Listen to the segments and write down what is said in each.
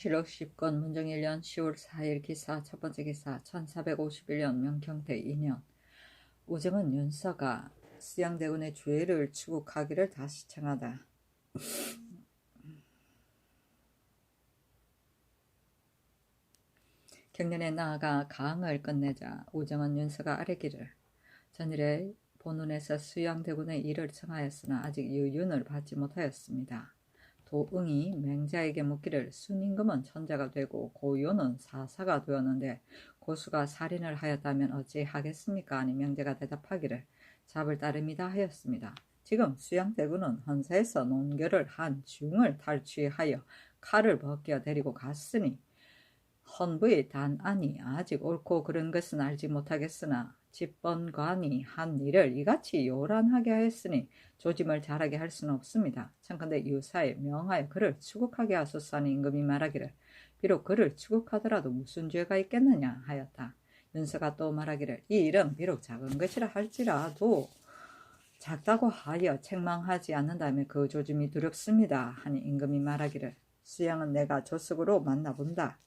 실록 10권 문정 1년 10월 4일 기사 첫번째 기사 1451년 명경태 2년 우정은 윤서가 수양대군의 죄를 추국하기를 다시 청하다. 경련에 나아가 가항을 끝내자 우정은 윤서가 아뢰기를 전일에 본원에서 수양대군의 일을 청하였으나 아직 유윤을 받지 못하였습니다. 도응이 맹자에게 묻기를 순임금은 천자가 되고 고요는 사사가 되었는데 고수가 살인을 하였다면 어찌하겠습니까? 아니 명자가 대답하기를 잡을 따름이다 하였습니다. 지금 수양대군은 헌사에서 논결을 한 중을 탈취하여 칼을 벗겨 데리고 갔으니 헌부의 단안이 아직 옳고 그른 것은 알지 못하겠으나 집번관이 한 일을 이같이 요란하게 하였으니 조짐을 잘하게 할 수는 없습니다. 청컨대 유사에 명하여 그를 추국하게 하소서 하니 임금이 말하기를 비록 그를 추국하더라도 무슨 죄가 있겠느냐 하였다. 윤서가 또 말하기를 이 일은 비록 작은 것이라 할지라도 작다고 하여 책망하지 않는다면 그 조짐이 두렵습니다 하니 임금이 말하기를 수양은 내가 조석으로 만나본다.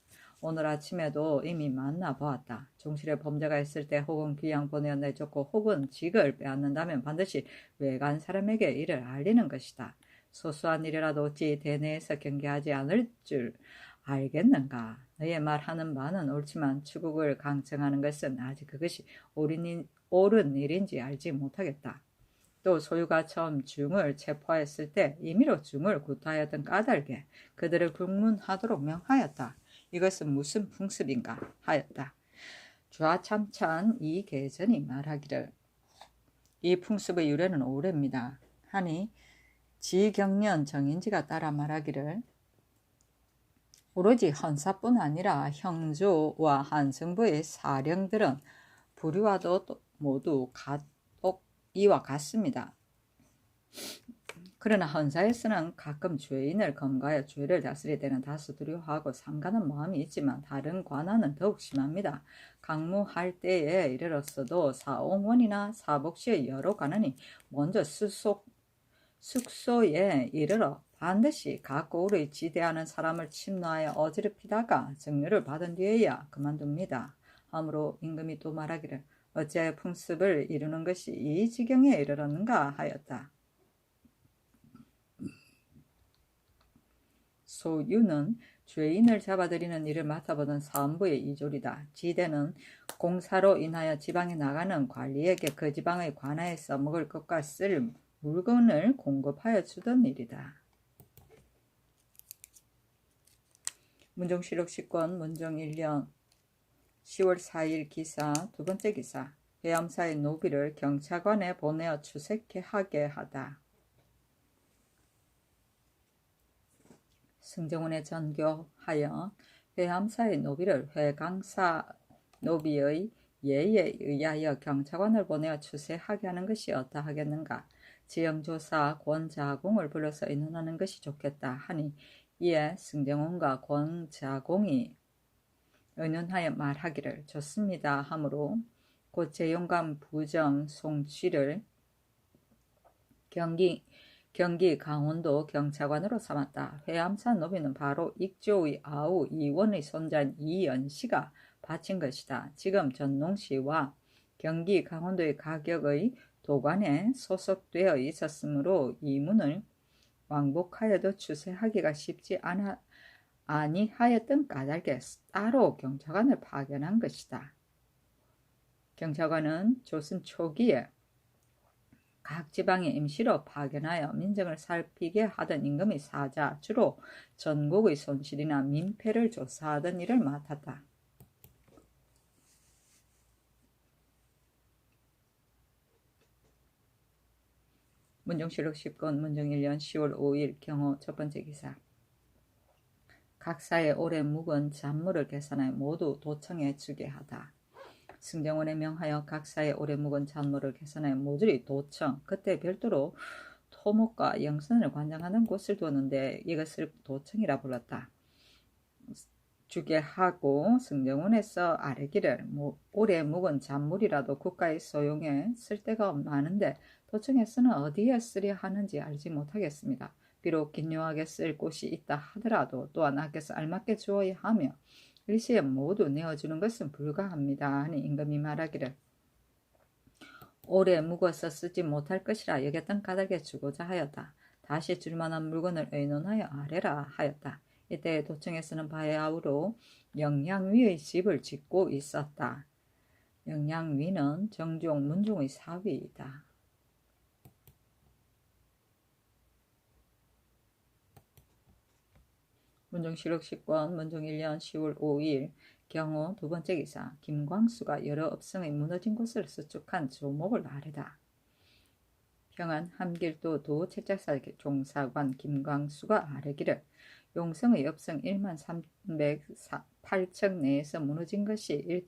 오늘 아침에도 이미 만나보았다. 종실에 범죄가 있을 때 혹은 귀양 보내어 내쫓고 혹은 직을 빼앗는다면 반드시 외간 사람에게 이를 알리는 것이다. 소소한 일이라도 어찌 대내에서 경계하지 않을 줄 알겠는가. 너의 말하는 바는 옳지만 추국을 강청하는 것은 아직 그것이 옳은 일인지 알지 못하겠다. 또 소유가 처음 중을 체포하였을 때 임의로 중을 구타하였던 까닭에 그들을 국문하도록 명하였다. 이것은 무슨 풍습인가 하였다. 좌참찬 이계전이 말하기를 이 풍습의 유래는 오래입니다. 하니 지경련 정인지가 따라 말하기를 오로지 헌사뿐 아니라 형조와 한승부의 사령들은 부류와도 모두 이와 같습니다. 그러나 헌사에서는 가끔 죄인을 검거하여 죄를 다스릴 때는 다소 두려워하고 삼가는 마음이 있지만 다른 관한은 더욱 심합니다. 강무할 때에 이르렀어도 사옹원이나 사복시의 여러 관원이 먼저 숙소에 이르러 반드시 각 고을의 지대하는 사람을 침노하여 어지럽히다가 정료를 받은 뒤에야 그만둡니다. 하므로 임금이 또 말하기를 어찌하여 풍습을 이루는 것이 이 지경에 이르렀는가 하였다. 소유는 죄인을 잡아들이는 일을 맡아보던 사헌부의 이졸이다. 지대는 공사로 인하여 지방에 나가는 관리에게 그 지방의 관하에 써먹을 것과 쓸 물건을 공급하여 주던 일이다. 문정실록 10권 문정 1년 10월 4일 기사 두번째 기사 회암사의 노비를 경차관에 보내어 추색해 하게 하다. 승정원에 전교하여 회암사의 노비를 회강사 노비의 예에 의하여 경차관을 보내어 추세하게 하는 것이 어떠하겠는가. 지형조사 권자공을 불러서 의논하는 것이 좋겠다 하니 이에 승정원과 권자공이 의논하여 말하기를 좋습니다 하므로 곧 제용감 부정 송취를 경기 강원도 경차관으로 삼았다. 회암사 노비는 바로 익조의 아우 이원의 손자인 이연씨가 바친 것이다. 지금 전농시와 경기 강원도의 가격의 도관에 소속되어 있었으므로 이문을 왕복하여도 추세하기가 쉽지 아니하였던 까닭에 따로 경차관을 파견한 것이다. 경차관은 조선 초기에 각 지방에 임시로 파견하여 민정을 살피게 하던 임금의 사자, 주로 전국의 손실이나 민폐를 조사하던 일을 맡았다. 문정실록 10권 문정 1년 10월 5일 경호 첫번째 기사 각사의 오래 묵은 잔물을 계산하여 모두 도청에 주게 하다. 승정원에 명하여 각사의 오래 묵은 잔물을 계산하여 모조리 도청, 그때 별도로 토목과 영선을 관장하는 곳을 두었는데 이것을 도청이라 불렀다. 주게 하고 승정원에서 아뢰기를 오래 묵은 잔물이라도 국가의 소용에 쓸데가 많은데 도청에서는 어디에 쓰려 하는지 알지 못하겠습니다. 비록 긴요하게 쓸 곳이 있다 하더라도 또한 아껴서 알맞게 주어야 하며 일시에 모두 내어주는 것은 불가합니다. 하니 임금이 말하기를 오래 묵어서 쓰지 못할 것이라 여겼던 까닭에 주고자 하였다. 다시 줄만한 물건을 의논하여 아래라 하였다. 이때 도청에서는 바야흐로 영양위의 집을 짓고 있었다. 영양위는 정종, 문종의 사위이다. 문종실록 10권 문종 1년 10월 5일 경호 두 번째 기사 김광수가 여러 업성의 무너진 곳을 수축한 조목을 아래다. 평안 함길도 도 책작사 종사관 김광수가 아뢰기를 용성의 업성 1만 308척 내에서 무너진 것이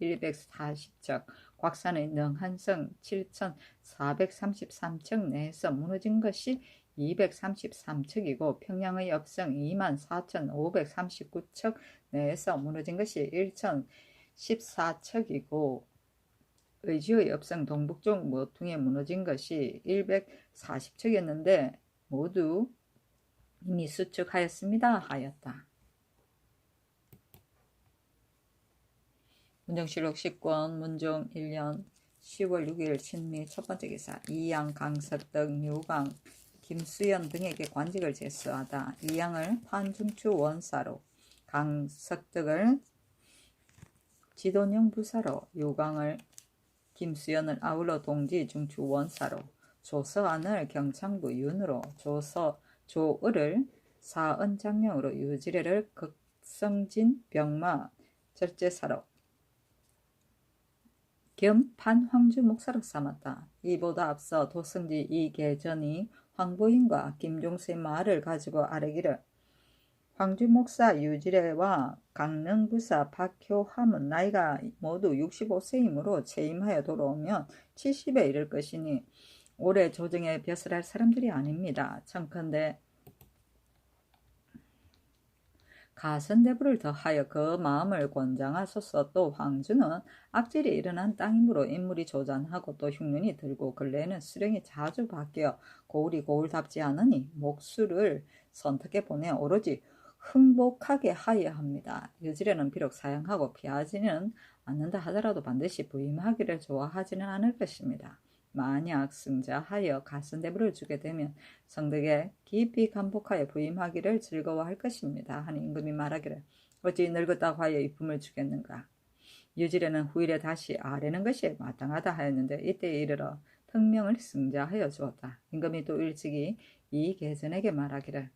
1140척, 곽산의 능한성 7433척 내에서 무너진 것이 233척이고 평양의 업성 24,539척 내에서 무너진 것이 1014척이고 의주의 업성 동북쪽 모퉁이에 무너진 것이 140척이었는데 모두 이미 수축하였습니다 하였다. 문종실록 10권 문종 1년 10월 6일 친미 첫 번째 기사 이양, 강서떡, 유강, 김수연 등에게 관직을 제수하다. 이양을 판중추 원사로, 강서떡을 지도령 부사로, 유강을 김수연을 아울러 동지 중추 원사로, 조서안을 경창부 윤으로, 조을을 사은장령으로, 유지래를 극성진 병마 절제사로, 겸 판황주 목사로 삼았다. 이보다 앞서 도성지 이계전이 황보인과 김종수의 말을 가지고 아뢰기를 황주 목사 유지래와 강릉부사 박효함은 나이가 모두 65세이므로 재임하여 돌아오면 70에 이를 것이니 올해 조정에 벼슬할 사람들이 아닙니다. 청컨대 가선대부를 더하여 그 마음을 권장하소서. 또 황주는 악질이 일어난 땅이므로 인물이 조잔하고 또 흉년이 들고 근래에는 수령이 자주 바뀌어 고울이 고울답지 않으니 목수를 선택해 보내 오로지 흥복하게 하여야 합니다. 유지래는 비록 사양하고 피하지는 않는다 하더라도 반드시 부임하기를 좋아하지는 않을 것입니다. 만약 승자하여 가선대부를 주게 되면 성덕에 깊이 감복하여 부임하기를 즐거워할 것입니다. 하니 임금이 말하기를 어찌 늙었다고 하여 이품을 주겠는가. 유지래는 후일에 다시 아뢰는 것이 마땅하다 하였는데 이때에 이르러 특명을 승자하여 주었다. 임금이 또 일찍이 이 계전에게 말하기를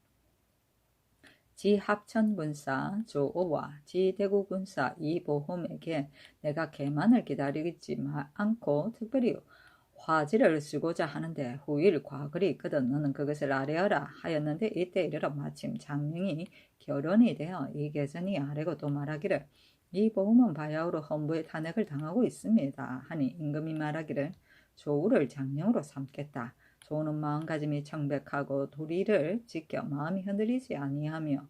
지 합천군사 조오와 지 대구군사 이보홈에게 내가 계만을 기다리지 않고 특별히 화지를 쓰고자 하는데 후일 과글이 있거든 너는 그것을 아뢰어라 하였는데 이때 이르러 마침 장명이 결혼이 되어 이 계전이 아뢰고 또 말하기를 이 보험은 바야흐로 헌부의 탄핵을 당하고 있습니다. 하니 임금이 말하기를 조우를 장령으로 삼겠다. 조우는 마음가짐이 청백하고 도리를 지켜 마음이 흔들리지 아니하며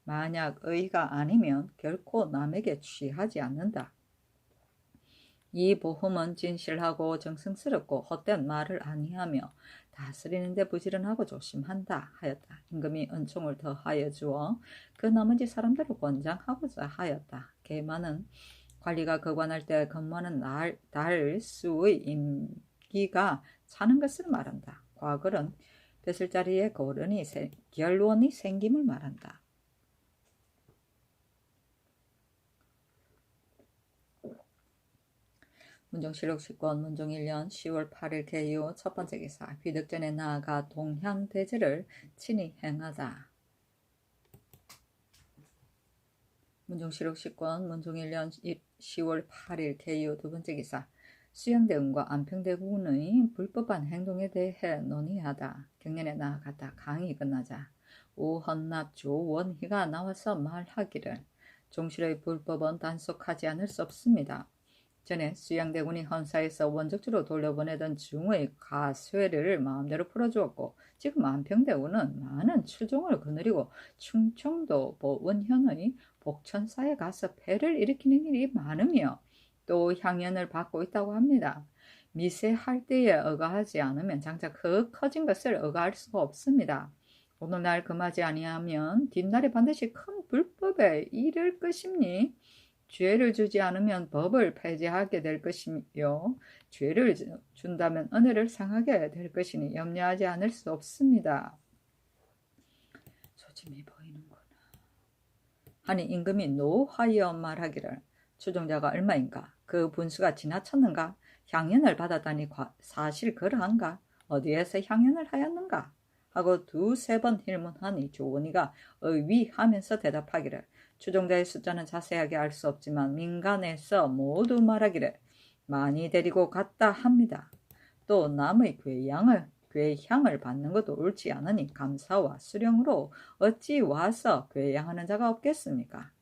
만약 의가 아니면 결코 남에게 취하지 않는다. 이 보험은 진실하고 정성스럽고 헛된 말을 아니하며 다스리는데 부지런하고 조심한다 하였다. 임금이 은총을 더하여 주어 그 나머지 사람들을 권장하고자 하였다. 계만은 관리가 거관할 때 근무하는 달수의 임기가 차는 것을 말한다. 과거는 벼슬자리에 결론이 생김을 말한다. 문종실록 10권 문종 1년 10월 8일 개요 첫 번째 기사 귀득전에 나아가 동향대제를 친히 행하다. 문종실록 10권 문종 1년 10월 8일 개요 두 번째 기사 수양대군과 안평대군의 불법한 행동에 대해 논의하다. 경련에 나아갔다. 강의 끝나자 오헌납 조원희가 나와서 말하기를 종실의 불법은 단속하지 않을 수 없습니다. 전에 수양대군이 헌사에서 원적주로 돌려보내던 중의 가쇠를 마음대로 풀어주었고 지금 안평대군은 많은 추종을 거느리고 충청도 보은현의 복천사에 가서 폐를 일으키는 일이 많으며 또 향연을 받고 있다고 합니다. 미세할 때에 의거하지 않으면 장차 그 커진 것을 의거할 수가 없습니다. 오늘날 금하지 아니하면 뒷날에 반드시 큰 불법에 이를 것임니 죄를 주지 않으면 법을 폐지하게 될 것이요 죄를 준다면 은혜를 상하게 될 것이니 염려하지 않을 수 없습니다. 소침이 보이는구나. 하니 임금이 노하여 말하기를 추종자가 얼마인가? 그 분수가 지나쳤는가? 향연을 받았다니 사실 그러한가? 어디에서 향연을 하였는가? 하고 두세 번 힐문하니 조원이가 의위하면서 대답하기를 추종자의 숫자는 자세하게 알 수 없지만 민간에서 모두 말하기를 많이 데리고 갔다 합니다. 또 남의 괴향을 받는 것도 옳지 않으니 감사와 수령으로 어찌 와서 괴향하는 자가 없겠습니까?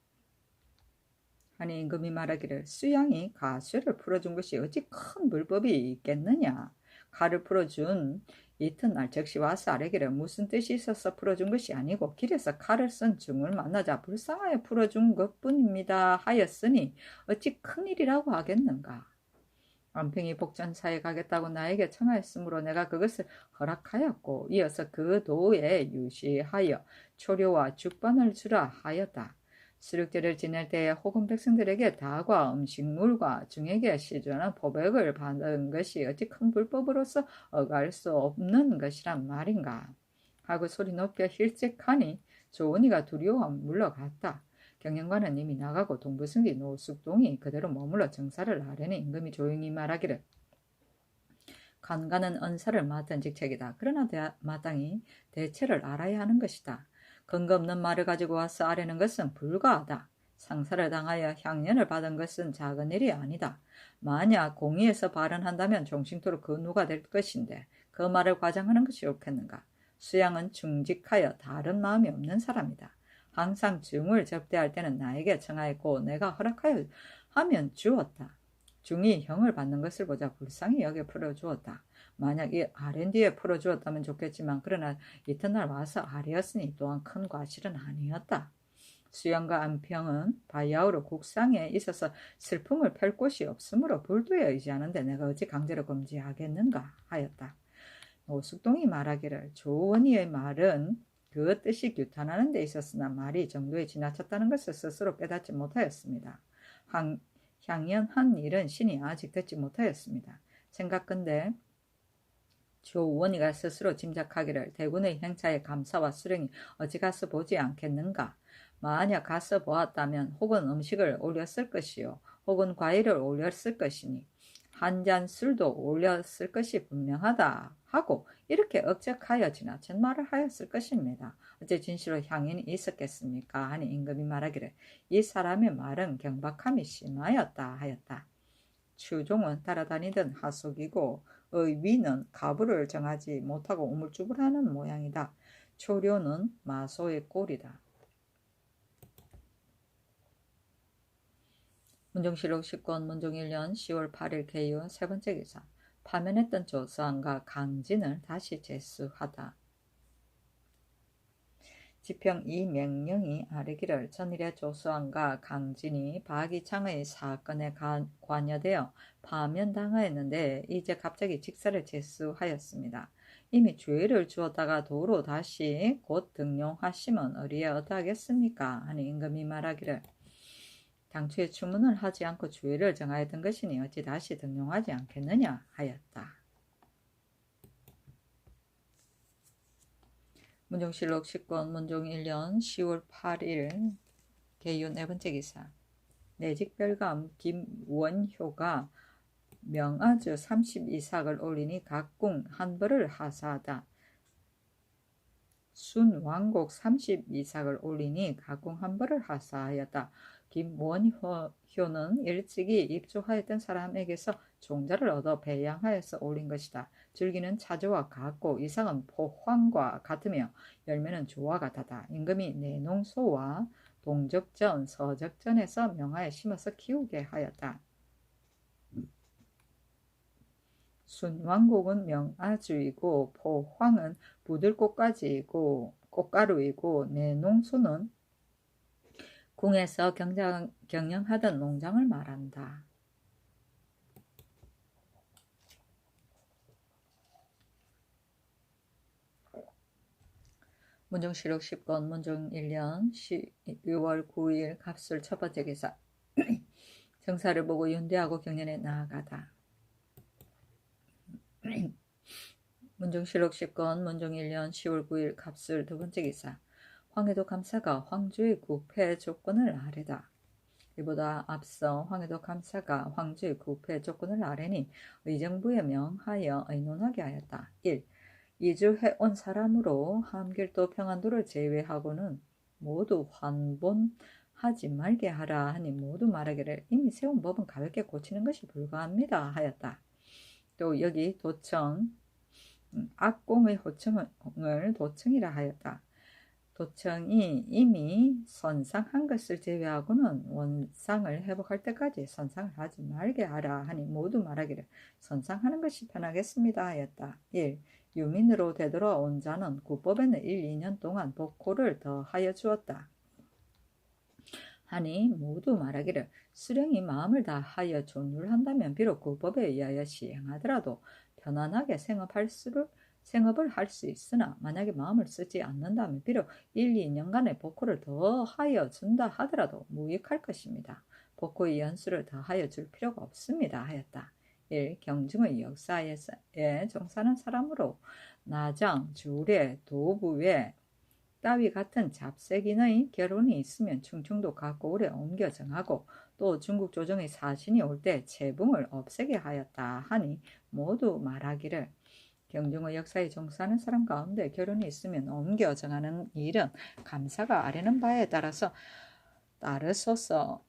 하니 임금이 말하기를 수양이 가쇠를 풀어준 것이 어찌 큰 불법이 있겠느냐. 칼을 풀어준 이튿날 즉시 와서 아뢰기를 무슨 뜻이 있어서 풀어준 것이 아니고 길에서 칼을 쓴 중을 만나자 불쌍하여 풀어준 것뿐입니다 하였으니 어찌 큰일이라고 하겠는가. 안평이 복전사에 가겠다고 나에게 청하였으므로 내가 그것을 허락하였고 이어서 그 도에 유시하여 초료와 죽반을 주라 하였다. 수륙제를 지낼 때에 혹은 백성들에게 다과 음식물과 중에게 시주하는 포백을 받은 것이 어찌 큰 불법으로서 어갈 수 없는 것이란 말인가 하고 소리 높여 힐색하니 조은이가 두려워 물러갔다. 경영관은 이미 나가고 동부승기 노숙동이 그대로 머물러 정사를 하려니 임금이 조용히 말하기를 관가는 언사를 맡은 직책이다. 그러나 마땅히 대체를 알아야 하는 것이다. 근거 없는 말을 가지고 와서 아뢰는 것은 불가하다. 상사를 당하여 향연을 받은 것은 작은 일이 아니다. 만약 공의에서 발언한다면 종신토록 그 누가 될 것인데 그 말을 과장하는 것이 옳겠는가. 수양은 중직하여 다른 마음이 없는 사람이다. 항상 중을 접대할 때는 나에게 청하였고 내가 허락하여 하면 주었다. 중이 형을 받는 것을 보자 불쌍히 여겨 풀어주었다. 만약 이 아랜디에 풀어주었다면 좋겠지만 그러나 이튿날 와서 아뢰었으니 또한 큰 과실은 아니었다. 수양과 안평은 바야흐로 국상에 있어서 슬픔을 펼 곳이 없으므로 불도에 의지하는데 내가 어찌 강제로 금지하겠는가 하였다. 노숙동이 말하기를 조원희의 말은 그 뜻이 규탄하는 데 있었으나 말이 정도에 지나쳤다는 것을 스스로 깨닫지 못하였습니다. 향연한 일은 신이 아직 듣지 못하였습니다. 생각건대 조원희가 스스로 짐작하기를 대군의 행차에 감사와 수령이 어찌 가서 보지 않겠는가. 만약 가서 보았다면 혹은 음식을 올렸을 것이요 혹은 과일을 올렸을 것이니 한 잔 술도 올렸을 것이 분명하다 하고 이렇게 억척하여 지나친 말을 하였을 것입니다. 어째 진실로 향연이 있었겠습니까? 하니 임금이 말하기를 이 사람의 말은 경박함이 심하였다 하였다. 추종은 따라다니던 하속이고 의위는 가부를 정하지 못하고 우물쭈물하는 모양이다. 초료는 마소의 꼴이다. 문종실록 10권 문종 1년 10월 8일 개유 세 번째 기사. 파면했던 조수왕과 강진을 다시 제수하다. 지평 이 명령이 아뢰기를 전일에 조수왕과 강진이 박이창의 사건에 관여되어 파면당하였는데 이제 갑자기 직사를 제수하였습니다. 이미 죄를 주었다가 도로 다시 곧 등용하시면 어리에 어떠하겠습니까? 하니 임금이 말하기를 당초에 추문을 하지 않고 주의를 정하였던 것이니 어찌 다시 등용하지 않겠느냐 하였다. 문종실록 10권 문종 1년 10월 8일 개유 네 번째 기사. 내직별감 김원효가 명아주 32삭을 올리니 각궁 한 벌을 하사하다. 순왕곡 32삭을 올리니 각궁 한 벌을 하사하였다. 김원효는 일찍이 입조하였던 사람에게서 종자를 얻어 배양하여서 올린 것이다. 줄기는 차조와 같고 이삭은 포황과 같으며 열매는 조와 같하다. 임금이 내농소와 동적전, 서적전에서 명하여 심어서 키우게 하였다. 순왕곡은 명아주이고 포황은 부들꽃가루이고 내농소는 궁에서 경영하던 농장을 말한다. 문정실록 10권 문정 1년 6월 9일 갑술 첫 번째 기사. 정사를 보고 윤대하고 경련에 나아가다. 문정실록 10권 문정 1년 10월 9일 갑술 두 번째 기사. 황해도 감사가 황주의 구패 조건을 아래다. 이보다 앞서 황해도 감사가 황주의 구패 조건을 아래니 의정부에 명하여 의논하게 하였다. 1. 이주해온 사람으로 함길도 평안도를 제외하고는 모두 환본하지 말게 하라 하니 모두 말하기를 이미 세운 법은 가볍게 고치는 것이 불가합니다 하였다. 또 여기 도청 악공의 호청을 도청이라 하였다. 도청이 이미 선상한 것을 제외하고는 원상을 회복할 때까지 선상을 하지 말게 하라 하니 모두 말하기를 선상하는 것이 편하겠습니다 하였다. 1. 유민으로 되돌아온 자는 구법에는 1, 2년 동안 복호를 더하여 주었다 하니 모두 말하기를 수령이 마음을 다하여 존율한다면 비록 구법에 의하여 시행하더라도 편안하게 생업을 할 수 있으나 만약에 마음을 쓰지 않는다면 비록 1, 2년간의 복호를 더하여 준다 하더라도 무익할 것입니다. 복호의 연수를 더하여 줄 필요가 없습니다 하였다. 1. 경중의 역사에 종사하는 사람으로 나장, 주례, 도부회 따위 같은 잡색인의 결혼이 있으면 충청도 각 고을에 옮겨 정하고 또 중국 조정의 사신이 올 때 재붕을 없애게 하였다 하니 모두 말하기를 경중의 역사에 종사하는 사람 가운데 결혼이 있으면 옮겨 정하는 일은 감사가 아뢰는 바에 따르소서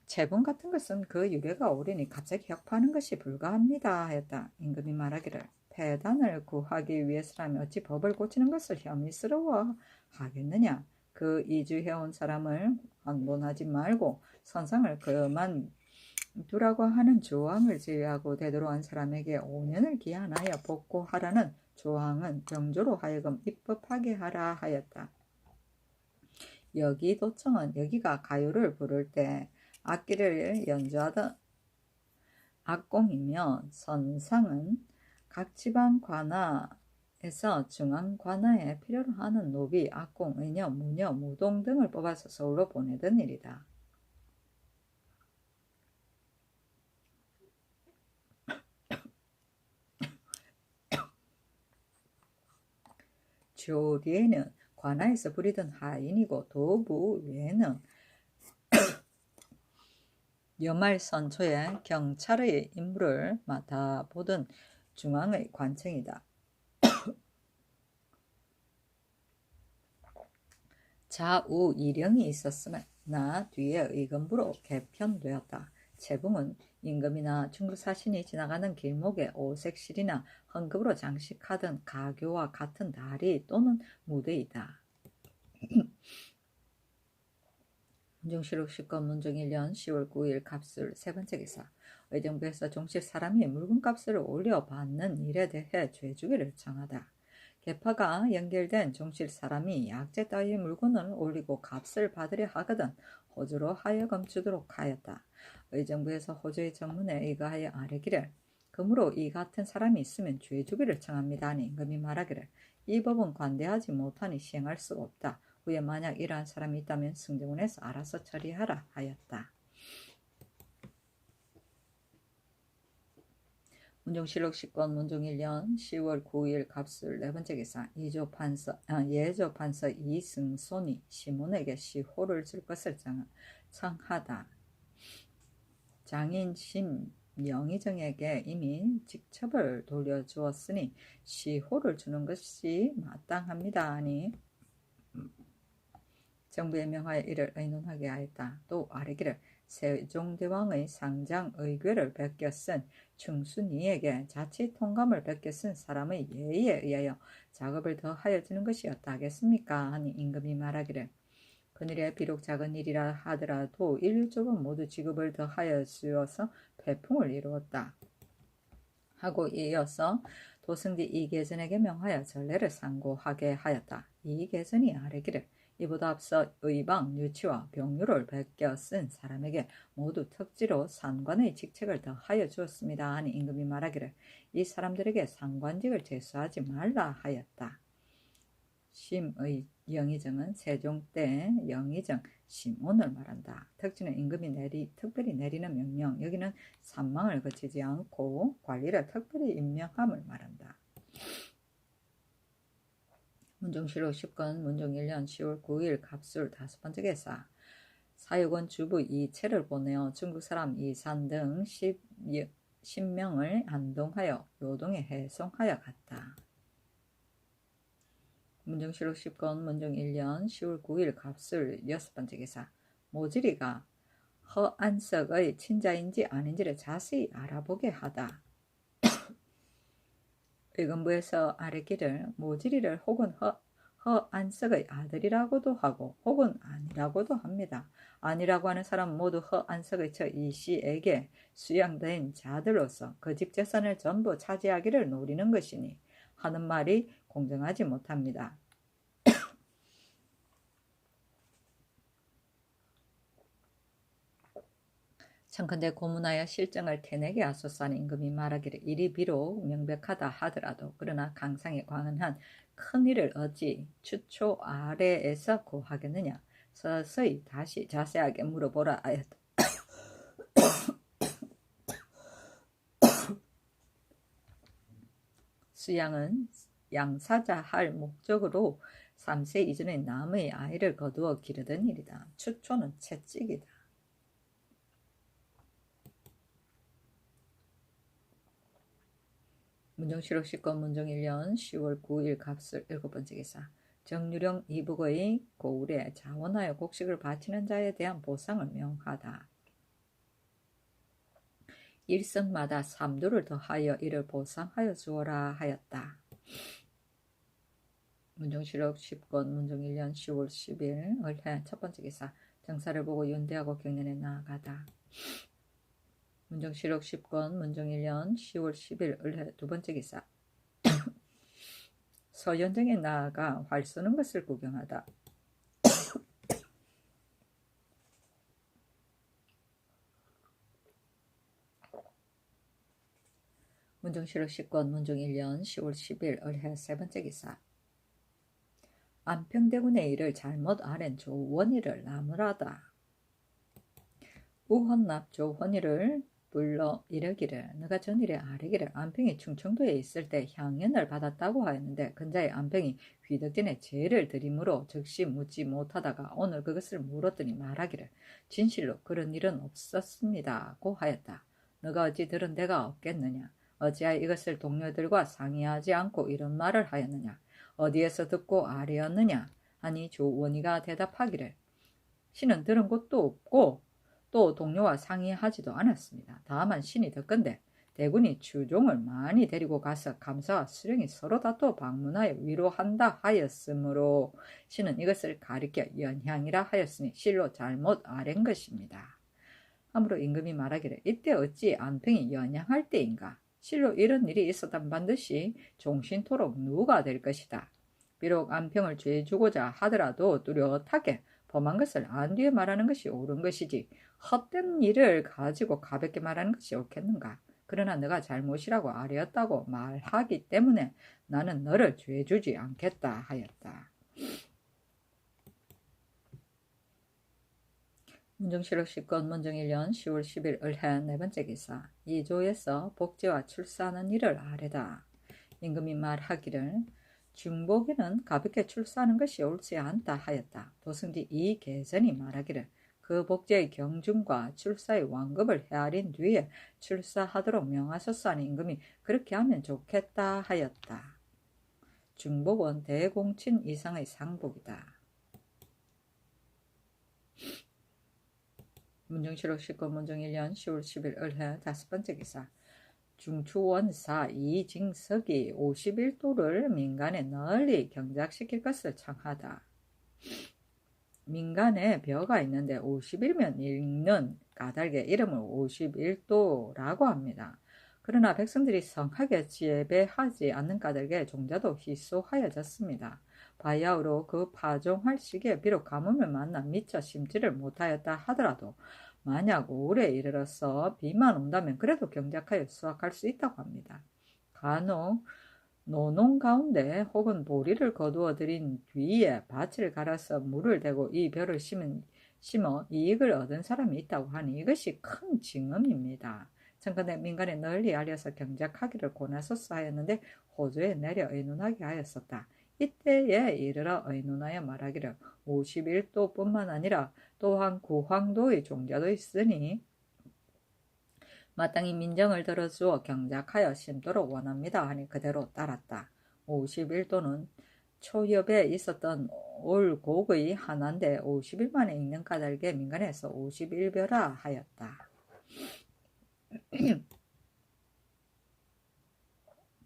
재분 같은 것은 그 유래가 오리니 갑자기 격파하는 것이 불가합니다 하였다. 임금이 말하기를 폐단을 구하기 위해서라면 어찌 법을 고치는 것을 혐의스러워 하겠느냐. 그 이주해온 사람을 환본하지 말고 선상을 그만 두라고 하는 조항을 제외하고 되돌아온 사람에게 5년을 기한하여 복고하라는 조항은 병조로 하여금 입법하게 하라 하였다. 여기 도청은 여기가 가요를 부를 때 악기를 연주하던 악공이며 선상은 각 지방 관아에서 중앙 관아에 필요로 하는 노비, 악공, 의녀, 무녀, 무동 등을 뽑아서 서울로 보내던 일이다. 조리에는 관아에서 부리던 하인이고 도부외에는 여말선초에 경찰의 임무를 맡아보던 중앙의 관청이다. 좌우 이령이 있었으나 뒤에 의금부로 개편되었다. 재붕은 임금이나 중국 사신이 지나가는 길목에 오색실이나 헌금으로 장식하던 가교와 같은 다리 또는 무대이다. 문정실록 10권 문정 1년 10월 9일 갑술 세 번째 기사. 의정부에서 종실 사람이 물건값을 올려받는 일에 대해 죄주기를 청하다. 계파가 연결된 종실 사람이 약재 따위의 물건을 올리고 값을 받으려 하거든 호주로 하여금 주도록 하였다. 의정부에서 호주의 전문에 의거하여 아뢰기를 그러므로 이 같은 사람이 있으면 죄주기를 청합니다 하니 임금이 말하기를 이 법은 관대하지 못하니 시행할 수가 없다. 후에 만약 이러한 사람이 있다면 승정원에서 알아서 처리하라 하였다. 문정실록 10권 문정 1년 10월 9일 갑술 네 번째 기사. 예조 판서 이승손이 시몬에게 시호를 줄 것을 청하다. 장인 심영의정에게 이미 직첩을 돌려주었으니 시호를 주는 것이 마땅합니다 하니 정부에 명하여 이를 의논하게 하였다. 또 아뢰기를 세종대왕의 상장 의궤를 베껴 쓴 충순이에게 자치 통감을 베껴 쓴 사람의 예의에 의하여 작업을 더하여 주는 것이었다 하겠습니까? 하니 임금이 말하기를 그늘에 비록 작은 일이라 하더라도 일족은 모두 지급을 더하여 주어서 배풍을 이루었다 하고 이어서 도승지 이계전에게 명하여 전례를 상고하게 하였다. 이계전이 아뢰기를 이보다 앞서 의방, 유치와 병유를 베껴 쓴 사람에게 모두 특지로 상관의 직책을 더하여 주었습니다 하니 임금이 말하기를 이 사람들에게 상관직을 제수하지 말라 하였다. 심의 영의정은 세종 때 영의정 심온을 말한다. 특징은 임금이 특별히 내리는 명령, 여기는 산망을 거치지 않고 관리를 특별히 임명함을 말한다. 문종실록 10권 문종 1년 10월 9일 갑술 5번째 개사. 사육원 주부 이채를 보내어 중국 사람 이산 등 10명을 안동하여 요동에 해송하여 갔다. 문종실록 10권 문종 1년 10월 9일 갑술 6번째 기사. 모지리가 허안석의 친자인지 아닌지를 자세히 알아보게 하다. 의금부에서 아뢰기를 모지리를 혹은 허안석의 아들이라고도 하고 혹은 아니라고도 합니다. 아니라고 하는 사람은 모두 허안석의 처 이씨에게 수양된 자들로서 그 집 재산을 전부 차지하기를 노리는 것이니 하는 말이 공정하지 못합니다. 청컨대 고문하여 실정을 태내게 하소서. 임금이 말하기를 이리 비록 명백하다 하더라도 그러나 강상에 관한 큰 일을 어찌 추초 아래에서 고하겠느냐. 서서히 다시 자세하게 물어보라 하였다. 수양은 양사자 할 목적으로 3세 이전에 남의 아이를 거두어 기르던 일이다. 추초는 채찍이다. 문종실록 10권 문종 1년 10월 9일 갑술 7번째 기사. 정유령 이북의 고울에 자원하여 곡식을 바치는 자에 대한 보상을 명하다. 일성마다 3두를 더하여 이를 보상하여 주어라 하였다. 문종실록 10권 문종 1년 10월 10일 을해 첫번째 기사. 정사를 보고 윤대하고 경련에 나아가다. 문종실록 10권 문종 1년 10월 10일 을해 두번째 기사. 서현정에 나아가 활 쏘는 것을 구경하다. 문종실록 10권 문종 1년 10월 10일 을해 세번째 기사. 안평대군의 일을 잘못 아랜 조원희를 나무라다. 우헌납 조원희를 불러 이르기를 너가 전일에 아뢰기를 안평이 충청도에 있을 때 향연을 받았다고 하였는데 근자의 안평이 휘덕진의 죄를 들이므로 즉시 묻지 못하다가 오늘 그것을 물었더니 말하기를 진실로 그런 일은 없었습니다고 하였다. 너가 어찌 들은 데가 없겠느냐. 어찌하여 이것을 동료들과 상의하지 않고 이런 말을 하였느냐. 어디에서 듣고 아뢰었느냐 하니 조원희가 대답하기를 신은 들은 곳도 없고 또 동료와 상의하지도 않았습니다. 다만 신이 듣건대 대군이 추종을 많이 데리고 가서 감사와 수령이 서로 다투어 방문하여 위로한다 하였으므로 신은 이것을 가리켜 연향이라 하였으니 실로 잘못 아랜 것입니다. 아무로 임금이 말하기를 이때 어찌 안평이 연향할 때인가. 실로 이런 일이 있었다면 반드시 종신토록 누가 될 것이다. 비록 안평을 죄 주고자 하더라도 뚜렷하게 범한 것을 안 뒤에 말하는 것이 옳은 것이지 헛된 일을 가지고 가볍게 말하는 것이 옳겠는가. 그러나 너가 잘못이라고 아뢰었다고 말하기 때문에 나는 너를 죄 주지 않겠다 하였다. 문종실록 10권 문종 1년 10월 10일 을해 네번째 기사. 이조에서 복제와 출사하는 일을 아뢰다. 임금이 말하기를 중복에는 가볍게 출사하는 것이 옳지 않다 하였다. 도승지 이계전이 말하기를 그 복제의 경중과 출사의 완급을 헤아린 뒤에 출사하도록 명하소서 하니 임금이 그렇게 하면 좋겠다 하였다. 중복은 대공친 이상의 상복이다. 문종실록 10권 문종 1년 10월 10일 을해 5번째 기사. 중추원사 이징석이 51도를 민간에 널리 경작시킬 것을 청하다. 민간에 벼가 있는데 50일면 읽는 까닭의 이름을 51도라고 합니다. 그러나 백성들이 성하게 예배하지 않는 까닭에 종자도 희소하여졌습니다. 바야흐로 그 파종할 시기에 비록 가뭄을 만나 미처 심지를 못하였다 하더라도 만약 올해 이르러서 비만 온다면 그래도 경작하여 수확할 수 있다고 합니다. 간혹 노농 가운데 혹은 보리를 거두어 들인 뒤에 밭을 갈아서 물을 대고 이 벼를 심어 이익을 얻은 사람이 있다고 하니 이것이 큰 징음입니다. 청컨대 민간에 널리 알려서 경작하기를 고나소서 하였는데 호주에 내려 의논하게 하였었다. 이때에 이르러 의논하여 말하기를 51도뿐만 아니라 또한 구황도의 종자도 있으니 마땅히 민정을 들어주어 경작하여 심도록 원합니다 하니 그대로 따랐다. 51도는 초엽에 있었던 올곡의 하나인데 50일 만에 읽는 까닭에 민간에서 51벼라 하였다.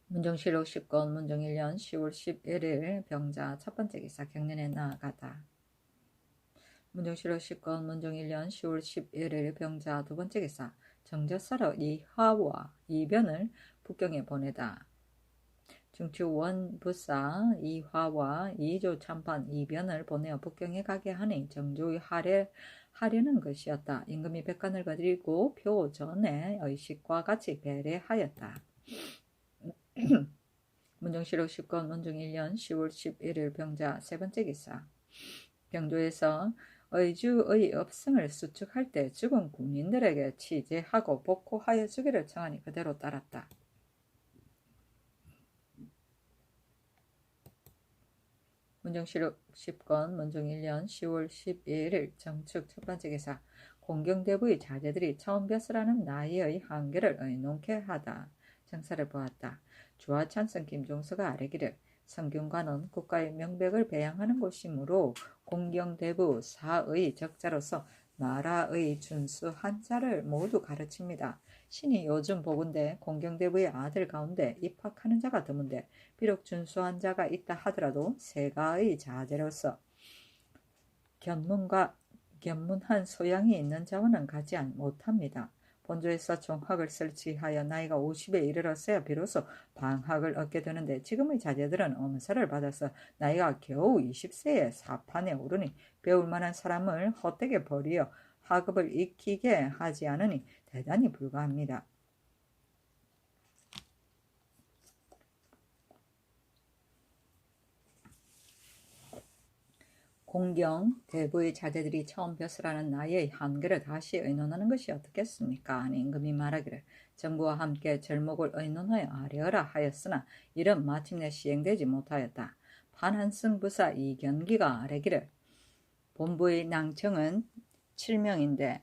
문정실록 10권 문정 1년 10월 11일 병자 첫 번째 기사 경련에 나아가다. 문정실록 10권 문정 1년 10월 11일 병자 두 번째 기사 정저사로 이하와 이변을 북경에 보내다. 중추원 부사 이화와 이조 참판 이변을 보내어 북경에 가게 하니 정조의 하려는 것이었다. 임금이 백관을 거드리고 표 전에 의식과 같이 배례하였다. 문정실록 10권 문정 1년 10월 11일 병자 세 번째 기사 병조에서 의주의 업승을 수축할 때 죽은 군인들에게 치제하고 복호하여 주기를 청하니 그대로 따랐다. 문정실록 10권 문정 1년 10월 11일 정축 첫 번째 기사 공경대부의 자제들이 처음 벼슬하는 나이의 한계를 의논케 하다. 정사를 보았다. 주하찬성 김종서가 아뢰기를 성균관은 국가의 명백을 배양하는 곳이므로 공경대부 사의 적자로서 나라의 준수 한자를 모두 가르칩니다. 신이 요즘 보건대 공경대부의 아들 가운데 입학하는 자가 드문데 비록 준수한 자가 있다 하더라도 세가의 자제로서 견문한 소양이 있는 자와는 가지 못합니다. 본조에서 종학을 설치하여 나이가 50에 이르렀어야 비로소 방학을 얻게 되는데 지금의 자제들은 엄사를 받아서 나이가 겨우 20세에 사판에 오르니 배울 만한 사람을 헛되게 버리어 학업을 익히게 하지 않으니 대단히 불가합니다. 공경 대부의 자제들이 처음 벼슬하는 나이의 한계를 다시 의논하는 것이 어떻겠습니까? 하니 임금이 말하기를 정부와 함께 절목을 의논하여 아뢰어라 하였으나 이런 마침내 시행되지 못하였다. 판한승 부사 이견기가 아뢰기를 본부의 낭청은 7명인데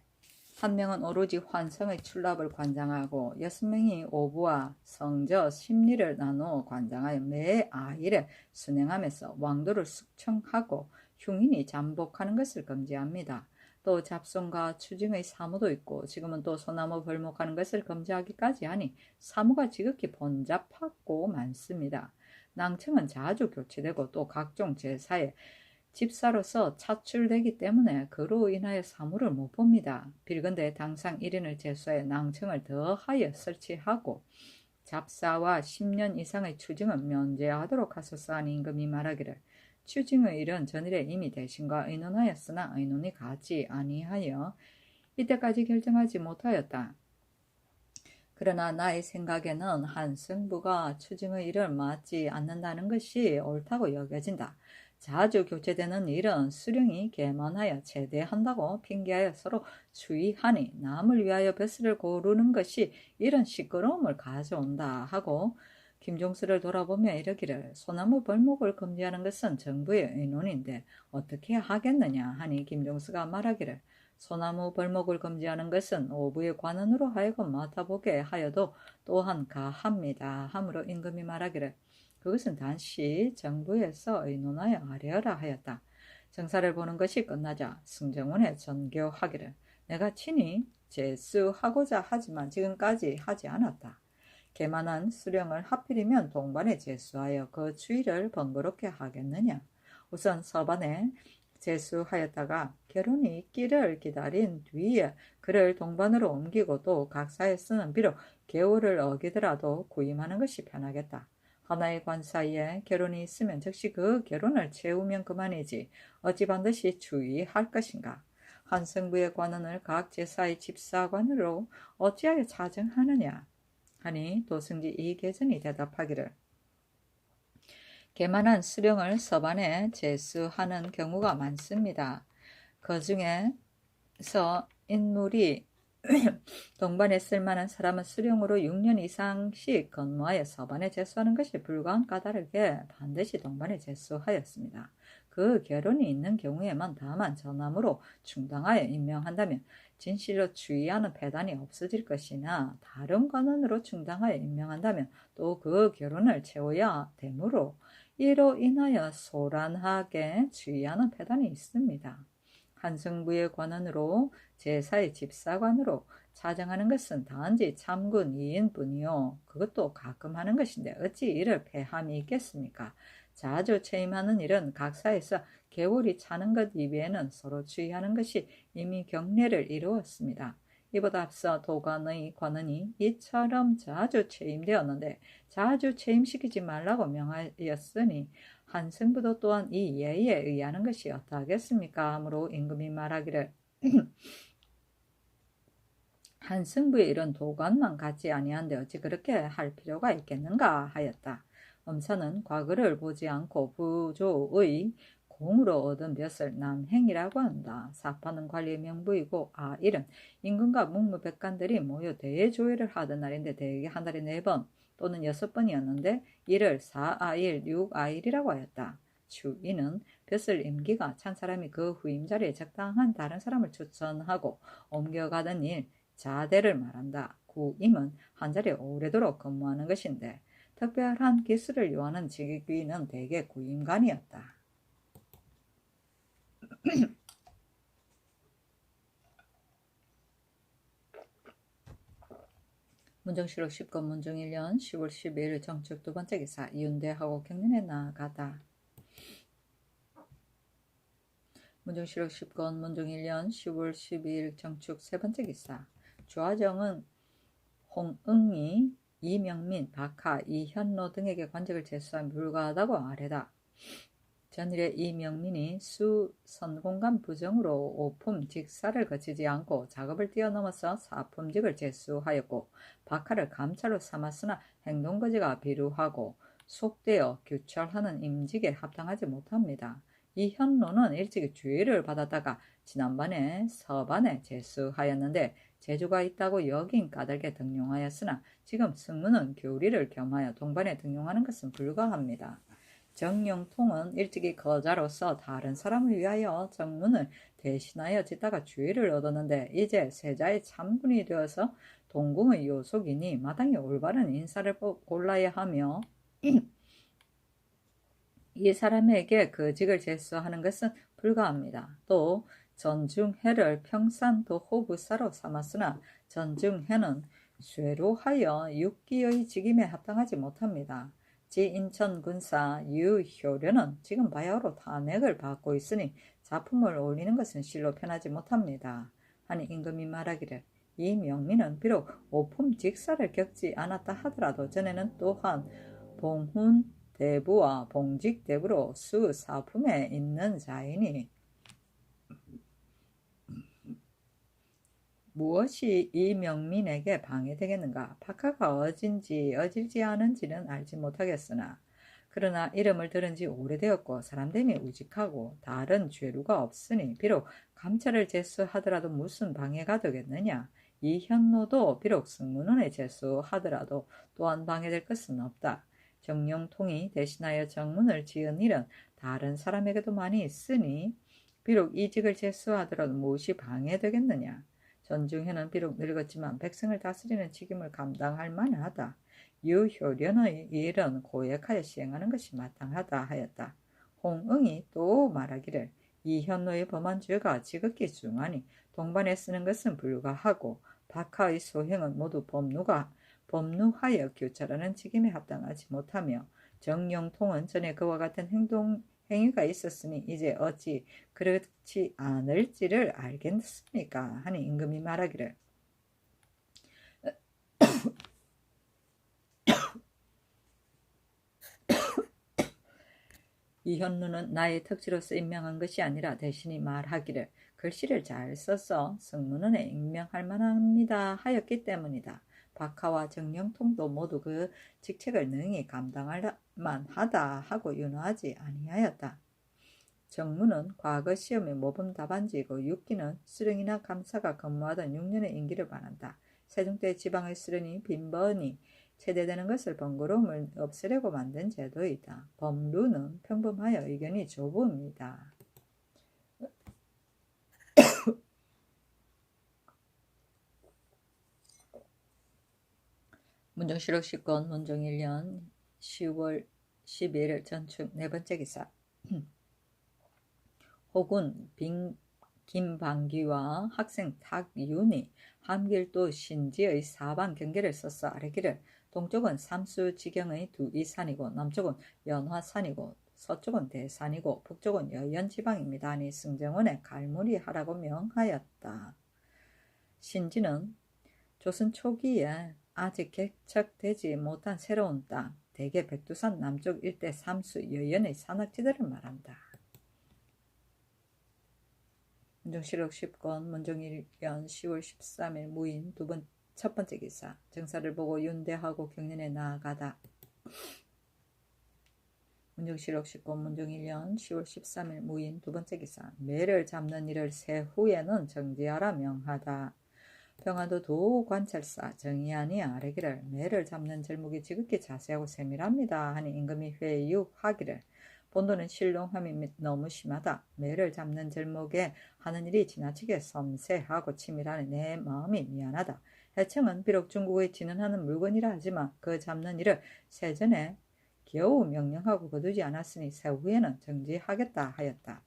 한 명은 오로지 환성의 출납을 관장하고 6명이 오부와 성저 심리를 나누어 관장하여 매 아일에 순행하면서 왕도를 숙청하고 흉인이 잠복하는 것을 금지합니다. 또 잡송과 추징의 사무도 있고 지금은 또 소나무 벌목하는 것을 금지하기까지 하니 사무가 지극히 번잡하고 많습니다. 낭청은 자주 교체되고 또 각종 제사에 집사로서 차출되기 때문에 그로 인하여 사무를 못 봅니다. 빌건대 당상 1인을 제수하여 낭청을 더하여 설치하고 잡사와 10년 이상의 추징은 면제하도록 하소서 하니 임금이 말하기를 추징의 일은 전일에 이미 대신과 의논하였으나 의논이 가지 아니하여 이때까지 결정하지 못하였다. 그러나 나의 생각에는 한승부가 추징의 일을 맡지 않는다는 것이 옳다고 여겨진다. 자주 교체되는 일은 수령이 계만하여 제대한다고 핑계하여 서로 추이하니 남을 위하여 벼슬을 고르는 것이 이런 시끄러움을 가져온다 하고 김종수를 돌아보며 이르기를 소나무 벌목을 금지하는 것은 정부의 의논인데 어떻게 하겠느냐 하니 김종수가 말하기를 소나무 벌목을 금지하는 것은 오부의 관원으로 하여금 맡아보게 하여도 또한 가합니다. 하므로 임금이 말하기를 그것은 단시 정부에서 의논하여 아뢰어라 하였다. 정사를 보는 것이 끝나자 승정원에 전교하기를 내가 친히 제수하고자 하지만 지금까지 하지 않았다. 개만한 수령을 하필이면 동반에 제수하여 그 주의를 번거롭게 하겠느냐. 우선 서반에 제수하였다가 결혼이 있기를 기다린 뒤에 그를 동반으로 옮기고 또 각사에서는 비록 계호를 어기더라도 구임하는 것이 편하겠다. 하나의 관 사이에 결혼이 있으면 즉시 그 결혼을 채우면 그만이지 어찌 반드시 주의할 것인가. 한승부의 관원을 각 제사의 집사관으로 어찌하여 차정하느냐 하니 도승지 이계전이 대답하기를 개만한 수령을 서반에 제수하는 경우가 많습니다. 그 중에서 인물이 동반에 쓸만한 사람은 수령으로 6년 이상씩 근무하여 서반에 제수하는 것이 불가한 까다르게 반드시 동반에 제수하였습니다. 그 결혼이 있는 경우에만 다만 전함으로 충당하여 임명한다면 진실로 주의하는 폐단이 없어질 것이나 다른 관원으로 충당하여 임명한다면 또 그 결혼을 채워야 되므로 이로 인하여 소란하게 주의하는 폐단이 있습니다. 한승부의 관원으로 제사의 집사관으로 차정하는 것은 단지 참군 2인뿐이요 그것도 가끔 하는 것인데 어찌 이를 패함이 있겠습니까? 자주 체임하는 일은 각사에서 개월이 차는 것 이외에는 서로 주의하는 것이 이미 경례를 이루었습니다. 이보다 앞서 도관의 관원이 이처럼 자주 체임되었는데 자주 체임시키지 말라고 명하였으니 한승부도 또한 이 예의에 의하는 것이 어떠하겠습니까? 하므로 임금이 말하기를 한승부의 이런 도관만 같지 아니한데 어찌 그렇게 할 필요가 있겠는가 하였다. 엄사는 과거를 보지 않고 부조의 공으로 얻은 벼슬 남행이라고 한다. 사파는 관리의 명부이고 아일은 임금과 묵무백관들이 모여 대조회를 하던 날인데 대개 한 달에 4번 또는 6번이었는데 이를 4아일, 6아일이라고 하였다. 추이는 벼슬 임기가 찬 사람이 그 후임 자리에 적당한 다른 사람을 추천하고 옮겨가던 일, 자대를 말한다. 구임은 한 자리에 오래도록 근무하는 것인데 특별한 기술을 요하는 직위는 대개 구임관이었다. 문정실록 10권 문정 1년 10월 12일 정축 두 번째 기사 이윤대하고 경륜에 나아가다. 문정실록 10권 문정 1년 10월 12일 정축 세 번째 기사 조화정은 홍응이 이명민, 박하, 이현로 등에게 관직을 제수한 불가하다고 아뢰다. 전일에 이명민이 수선공감 부정으로 오품 직사를 거치지 않고 작업을 뛰어넘어서 사품직을 제수하였고 박하를 감찰로 삼았으나 행동거지가 비루하고 속되어 규철하는 임직에 합당하지 못합니다. 이현로는 일찍이 주의를 받았다가 지난번에 서반에 제수하였는데 재주가 있다고 여긴 까닭에 등용하였으나 지금 승무는 교리를 겸하여 동반에 등용하는 것은 불가합니다. 정영통은 일찍이 거자로서 다른 사람을 위하여 정문을 대신하여 짓다가 주의를 얻었는데 이제 세자의 참군이 되어서 동궁의 요속이니 마땅히 올바른 인사를 골라야 하며 이 사람에게 그 직을 제수하는 것은 불가합니다. 또 전중회를 평산도호부사로 삼았으나 전중회는 쇠로하여 육기의 직임에 합당하지 못합니다. 지인천군사 유효련은 지금 바야흐로 탄핵을 받고 있으니 작품을 올리는 것은 실로 편하지 못합니다. 하니 임금이 말하기를 이 명민은 비록 오품 직사를 겪지 않았다 하더라도 전에는 또한 봉훈 대부와 봉직 대부로 수사품에 있는 자이니 무엇이 이 명민에게 방해되겠는가? 박하가 어진지 어질지 않은지는 알지 못하겠으나 그러나 이름을 들은 지 오래되었고 사람됨이 우직하고 다른 죄루가 없으니 비록 감찰을 제수하더라도 무슨 방해가 되겠느냐? 이현노도 비록 승문원에 제수하더라도 또한 방해될 것은 없다. 정령통이 대신하여 정문을 지은 일은 다른 사람에게도 많이 있으니 비록 이직을 제수하더라도 무엇이 방해되겠느냐? 전중회는 비록 늙었지만 백성을 다스리는 책임을 감당할 만하다. 유효련의 일은 고액하여 시행하는 것이 마땅하다 하였다. 홍응이 또 말하기를 이현노의 범한 죄가 지극히 중하니 동반에 쓰는 것은 불가하고 박하의 소행은 모두 법루하여 규찰하는 직임에 합당하지 못하며 정영통은 전에 그와 같은 행위가 있었으니 이제 어찌 그렇지 않을지를 알겠습니까? 하니 임금이 말하기를 이현루는 나의 특지로서 임명한 것이 아니라 대신이 말하기를 글씨를 잘 써서 승문원에 임명할 만합니다 하였기 때문이다. 박하와 정령통도 모두 그 직책을 능히 감당할 만하다 하고 윤호하지 아니하였다. 정무는 과거 시험의 모범 답안지이고 육기는 수령이나 감사가 근무하던 6년의 임기를 말한다. 세종 때 지방의 수령이 빈번히 체대되는 것을 번거로움을 없애려고 만든 제도이다. 법루는 평범하여 의견이 좁음이다. 문정실록 10권 문종 1년 10월 12일 전축 네 번째 기사. 혹은 김방기와 학생 탁윤이 함길도 신지의 사방 경계를 써서 아뢰기를 동쪽은 삼수지경의 두 이산이고 남쪽은 연화산이고 서쪽은 대산이고 북쪽은 여연지방입니다 하니 승정원에 갈무리 하라고 명하였다. 신지는 조선 초기에 아직 개척되지 못한 새로운 땅, 대개 백두산 남쪽 일대 삼수 여연의 산악지대를 말한다. 문정실록 10권 문종 1년 10월 13일 무인 첫 번째 기사. 정사를 보고 윤대하고 경련에 나아가다. 문정실록 10권 문종 1년 10월 13일 무인 두 번째 기사. 매를 잡는 일을 세후에는 정지하라 명하다. 평안도 도관찰사 정의안이 아뢰기를 매를 잡는 절목이 지극히 자세하고 세밀합니다 하니 임금이 회유하기를 본도는 신롱함이 너무 심하다. 매를 잡는 절목에 하는 일이 지나치게 섬세하고 치밀하니 내 마음이 미안하다. 해청은 비록 중국의 진언하는 물건이라 하지만 그 잡는 일을 세전에 겨우 명령하고 거두지 않았으니 세후에는 정지하겠다 하였다.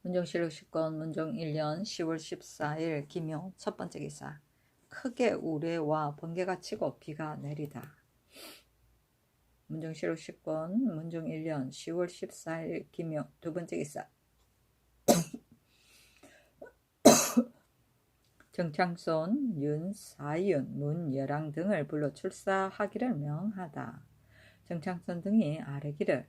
문정실록 10권 문종 1년 10월 14일 김용 첫 번째 기사. 크게 우레와 번개가 치고 비가 내리다. 문정실록 10권 문종 1년 10월 14일 김용 두 번째 기사. 정창손, 윤사윤, 문여랑 등을 불러 출사하기를 명하다. 정창손 등이 아뢰기를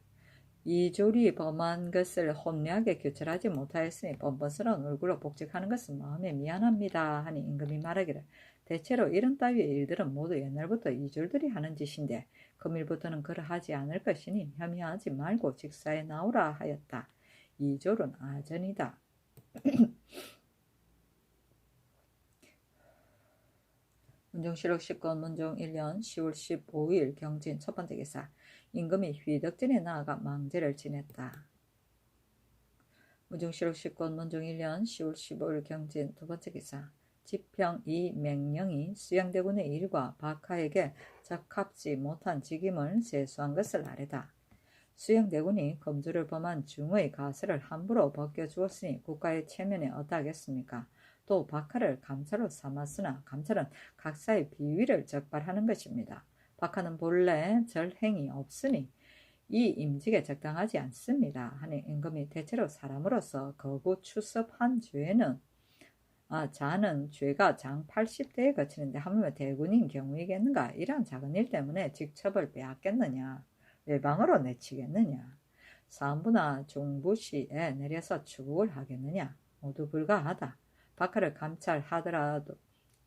이졸이 범한 것을 험리하게 교철하지 못하였으니 번번스러운 얼굴로 복직하는 것은 마음에 미안합니다 하니 임금이 말하기를 대체로 이런 따위의 일들은 모두 옛날부터 이졸들이 하는 짓인데 금일부터는 그러하지 않을 것이니 혐의하지 말고 직사에 나오라 하였다. 이졸은 아전이다. 문정실록 10권 문종 1년 10월 15일 경진 첫 번째 기사. 임금이 휘덕전에 나아가 망제를 지냈다. 문정실록 10권 문종 1년 10월 15일 경진 두 번째 기사. 지평 이 맹령이 수양대군의 일과 박하에게 적합지 못한 직임을 세수한 것을 아뢰다. 수양대군이 검주를 범한 중의 가설을 함부로 벗겨주었으니 국가의 체면에 어떠하겠습니까? 또 박하를 감찰로 삼았으나 감찰은 각사의 비위를 적발하는 것입니다. 박하는 본래 절행이 없으니 이 임직에 적당하지 않습니다 하니 임금이 대체로 사람으로서 거구 추섭한 자는 죄가 장 80대에 거치는데 하물며 대군인 경우이겠는가? 이러한 작은 일 때문에 직첩을 빼앗겠느냐? 외방으로 내치겠느냐? 사안부나 종부시에 내려서 추국을 하겠느냐? 모두 불가하다. 박하를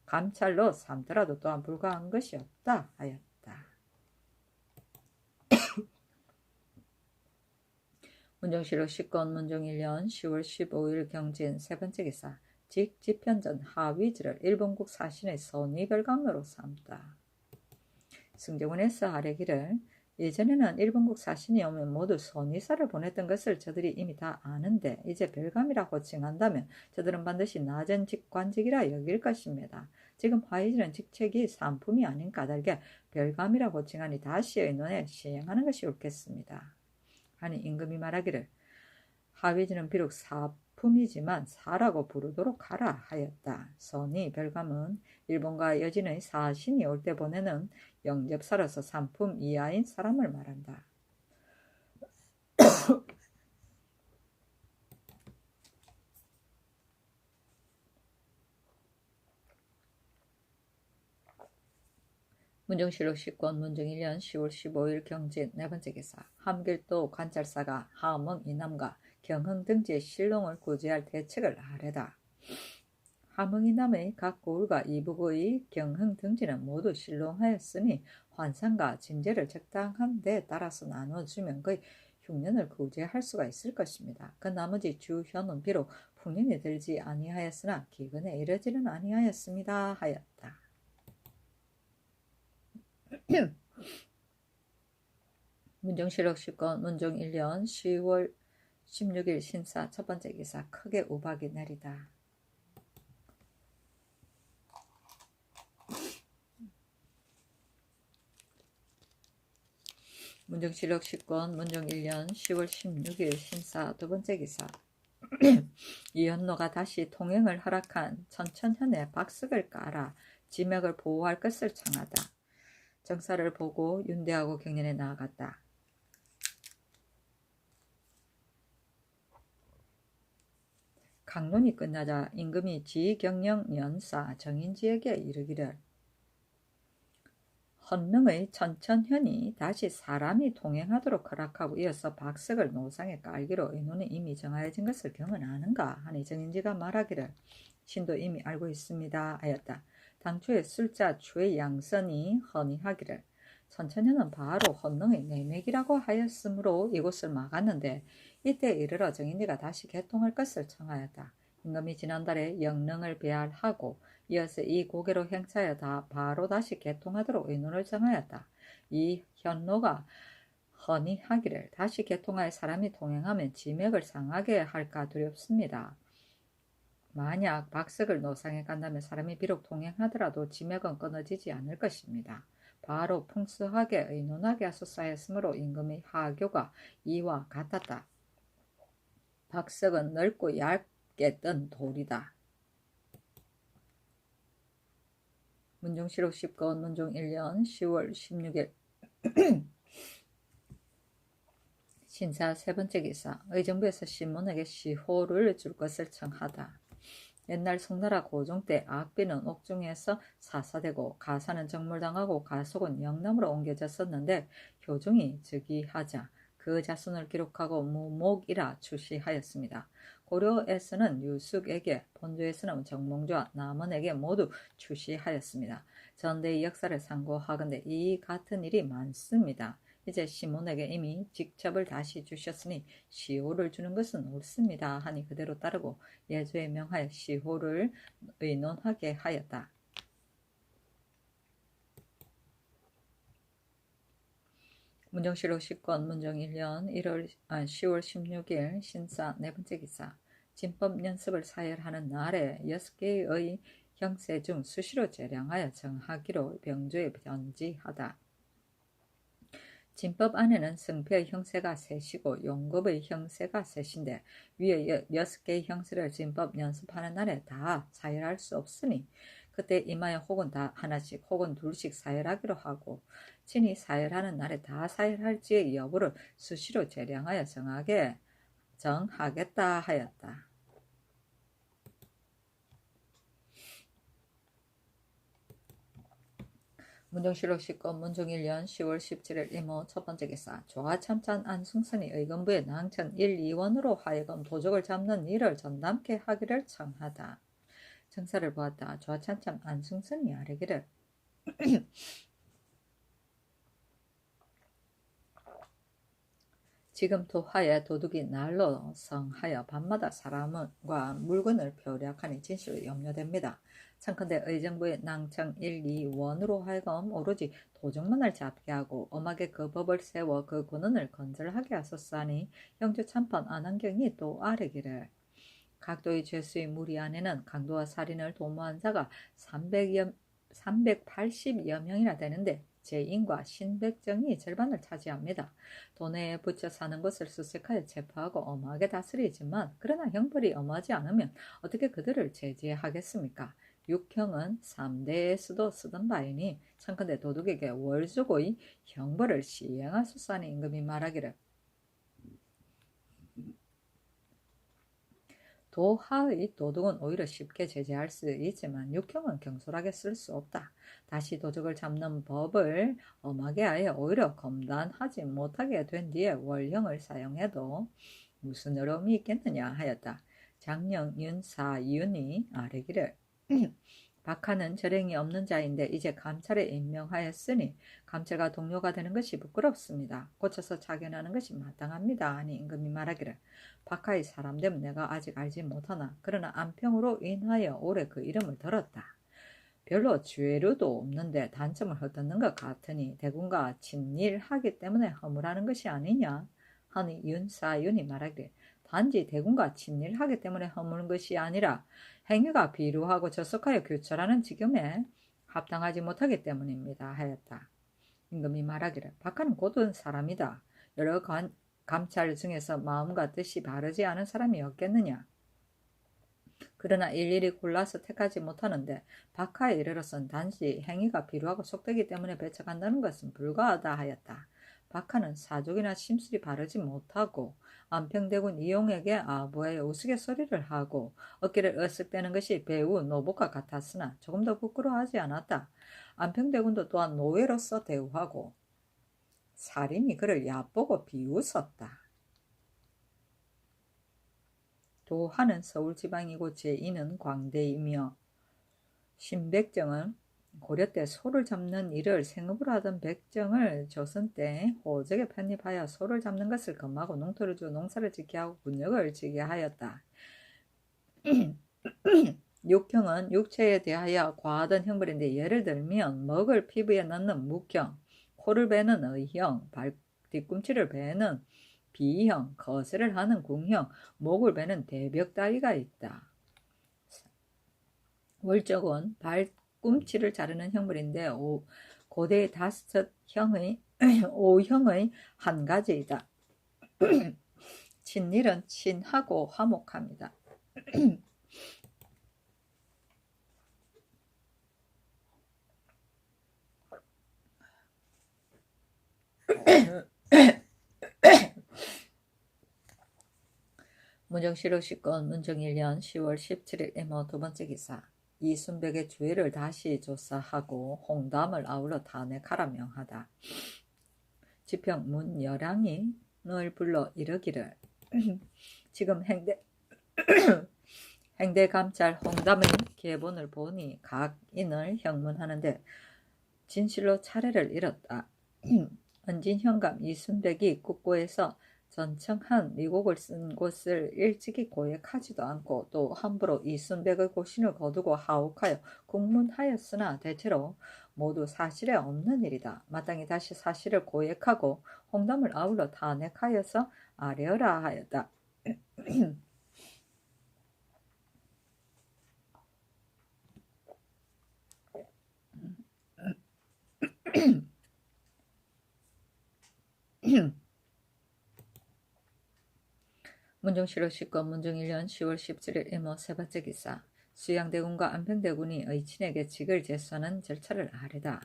감찰로 삼더라도 또한 불가한 것이 없다 하였다. 문정실록 10권 문종 1년 10월 15일 경진 세 번째 기사. 직지편전 하위지를 일본국 사신의 선의별감으로 삼다. 승정원에서 아뢰기를 예전에는 일본국 사신이 오면 모두 선의사를 보냈던 것을 저들이 이미 다 아는데 이제 별감이라 호칭한다면 저들은 반드시 낮은 직관직이라 여길 것입니다. 지금 하위지는 직책이 산품이 아닌 까닭에 별감이라 호칭하니 다시 의논해 시행하는 것이 옳겠습니다. 하니 임금이 말하기를 하위지는 비록 사품이지만 사라고 부르도록 하라 하였다. 선의 별감은 일본과 여진의 사신이 올 때 보내는 영접사로서 산품 이하인 사람을 말한다. 문정실록 10권 문정 1년 10월 15일 경진 네 번째 기사. 함길도 관찰사가 하엄흥 이남과 경흥 등지의 실롱을 구제할 대책을 아뢰다. 하몽이남의 각 고을과 이북의 경흥 등지는 모두 실롱하였으니 환상과 진제를 적당한 데 따라서 나눠주면 거의 흉년을 구제할 수가 있을 것입니다. 그 나머지 주현은 비록 풍년이 들지 아니하였으나 기근에 이르지는 아니하였습니다 하였다. 문정실록 10권 문종 1년 10월 16일 신사 첫 번째 기사 크게 우박이 내리다. 문정실록 10권 문종 1년 10월 16일 신사 두 번째 기사 이현노가 다시 통행을 허락한 천천현에 박석을 깔아 지맥을 보호할 것을 청하다. 정사를 보고 윤대하고 경연에 나아갔다. 강론이 끝나자 임금이 지경영 연사 정인지에게 이르기를 헌능의 천천현이 다시 사람이 통행하도록 허락하고 이어서 박석을 노상에 깔기로 의논이 이미 정하여진 것을 경은 아는가 하니 정인지가 말하기를 신도 이미 알고 있습니다 하였다. 당초에 술자 최 양선이 헌의하기를 천천현은 바로 헌능의 내맥이라고 하였으므로 이곳을 막았는데 이때 이르러 정인지가 다시 개통할 것을 청하였다. 임금이 지난달에 영릉을 배할하고 이어서 이 고개로 행차하여 바로 다시 개통하도록 의논을 정하였다. 이 현노가 헌의하기를 다시 개통하여 사람이 통행하면 지맥을 상하게 할까 두렵습니다. 만약 박석을 노상에 간다면 사람이 비록 통행하더라도 지맥은 끊어지지 않을 것입니다. 바로 풍수하게 의논하게 하소서하였으므로 임금의 하교가 이와 같았다. 박석은 넓고 얇게 뜬 돌이다. 문종실록 10권 문종 1년 10월 16일 신사 세 번째 기사 의정부에서 신문에게 시호를 줄 것을 청하다. 옛날 송나라 고종 때 악비는 옥중에서 사사되고 가사는 정물당하고 가속은 영남으로 옮겨졌었는데 효종이 즉위하자 그 자손을 기록하고 무목이라 출시하였습니다. 고려에서는 유숙에게, 본조에서는 정몽주와 남원에게 모두 출시하였습니다. 전대의 역사를 상고하건대 이 같은 일이 많습니다. 이제 시몬에게 이미 직첩을 다시 주셨으니 시호를 주는 것은 옳습니다 하니 그대로 따르고 예조에 명하여 시호를 의논하게 하였다. 문정실록 10권 문정 1년 10월 16일 신사 네 번째 기사 진법 연습을 사열하는 날에 6개의 형세 중 수시로 재량하여 정하기로 병조에 변지하다. 진법 안에는 승패의 형세가 셋이고 용급의 형세가 셋인데 위에 6개의 형세를 진법 연습하는 날에 다 사열할 수 없으니 그때 임하여 혹은 다 하나씩 혹은 둘씩 사열하기로 하고 친히 사열하는 날에 다 사열할지의 여부를 수시로 재량하여 정하겠다 하였다. 문정실록 10권 문종 1년 10월 17일 이모 첫 번째 기사 조화참찬 안승선이 의금부의 낭천 1, 2원으로 하여금 도적을 잡는 일을 전담케 하기를 청하다. 정사를 보았다. 조화참찬 안승선이 아뢰기를 지금 도하에 도둑이 날로 성하여 밤마다 사람과 물건을 표략하니 진실로 염려됩니다. 참컨대 의정부의 낭청 1, 2원으로 하여금 오로지 도적만을 잡게 하고 엄하게 그 법을 세워 그 군원을 건설하게 하소서하니 형조 참판 안한경이 또 아뢰기를 각도의 죄수의 무리 안에는 강도와 살인을 도모한 자가 380여 명이나 되는데 제인과 신백정이 절반을 차지합니다. 돈에 붙여 사는 것을 수색하여 체포하고 엄하게 다스리지만 그러나 형벌이 엄하지 않으면 어떻게 그들을 제재하겠습니까? 육형은 3대에서도 쓰던 바이니 참컨대 도둑에게 월수고의 형벌을 시행하소서하니 임금이 말하기를 도하의 도둑은 오히려 쉽게 제재할 수 있지만 육형은 경솔하게 쓸 수 없다. 다시 도적을 잡는 법을 엄하게 하여 오히려 검단하지 못하게 된 뒤에 월형을 사용해도 무슨 어려움이 있겠느냐 하였다. 장령 윤사윤이 아뢰기를 박하는 절행이 없는 자인데 이제 감찰에 임명하였으니 감찰과 동료가 되는 것이 부끄럽습니다. 고쳐서 자견하는 것이 마땅합니다. 하니 임금이 말하기를 박하의 사람됨 내가 아직 알지 못하나 그러나 안평으로 인하여 오래 그 이름을 들었다. 별로 죄류도 없는데 단점을 헐뜯는 것 같으니 대군과 친일하기 때문에 허물하는 것이 아니냐 하니 윤사윤이 말하기를 단지 대군과 친일하기 때문에 허무는 것이 아니라 행위가 비루하고 저속하여 교철하는 지경에 합당하지 못하기 때문입니다 하였다. 임금이 말하기를 박하는 곧은 사람이다. 여러 감찰 중에서 마음과 뜻이 바르지 않은 사람이 없겠느냐. 그러나 일일이 골라서 택하지 못하는데 박하에 이르러선 단지 행위가 비루하고 속되기 때문에 배척한다는 것은 불가하다 하였다. 박하는 사족이나 심술이 바르지 못하고 안평대군 이용에게 아부하여 우스갯소리를 하고 어깨를 으쓱대는 것이 배우 노복과 같았으나 조금 더 부끄러워하지 않았다. 안평대군도 또한 노예로서 대우하고 살인이 그를 얕보고 비웃었다. 도하는 서울지방이고 제2는 광대이며 신백정은 고려 때 소를 잡는 일을 생업으로 하던 백정을 조선 때 호적에 편입하여 소를 잡는 것을 금하고 농토를 주어 농사를 짓게 하고 군역을 지게 하였다. 육형은 육체에 대하여 과하던 형벌인데 예를 들면 먹을 피부에 넣는 묵형, 코를 베는 의형, 뒤꿈치를 베는 비형, 거세를 하는 궁형, 목을 베는 대벽 따위가 있다. 월적은 발꿈치를 자르는 형벌인데 고대 5형의 5형의 한 가지이다. 친일은 친하고 화목합니다. 문정시로 10건 문정 1년 10월 17일 임오 두 번째 기사. 이순백의 주의를 다시 조사하고 홍담을 아울러 탄핵하라 명하다. 지평 문여량이를 불러 이르기를 지금 행대감찰 홍담의 계본을 보니 각 인을 형문하는데 진실로 차례를 잃었다. 은진현감 이순백이 국고에서 전청한 미곡을 쓴 곳을 일찍이 고액하지도 않고 또 함부로 이순백의 고신을 거두고 하옥하여 국문하였으나 대체로 모두 사실에 없는 일이다. 마땅히 다시 사실을 고액하고 홍담을 아울러 탄핵하여서 아뢰어라 하였다. 문정시로 10건 문정 1년 10월 17일 임오 세 번째 기사. 수양대군과 안평대군이 의친에게 직을 제수하는 절차를 아뢰다.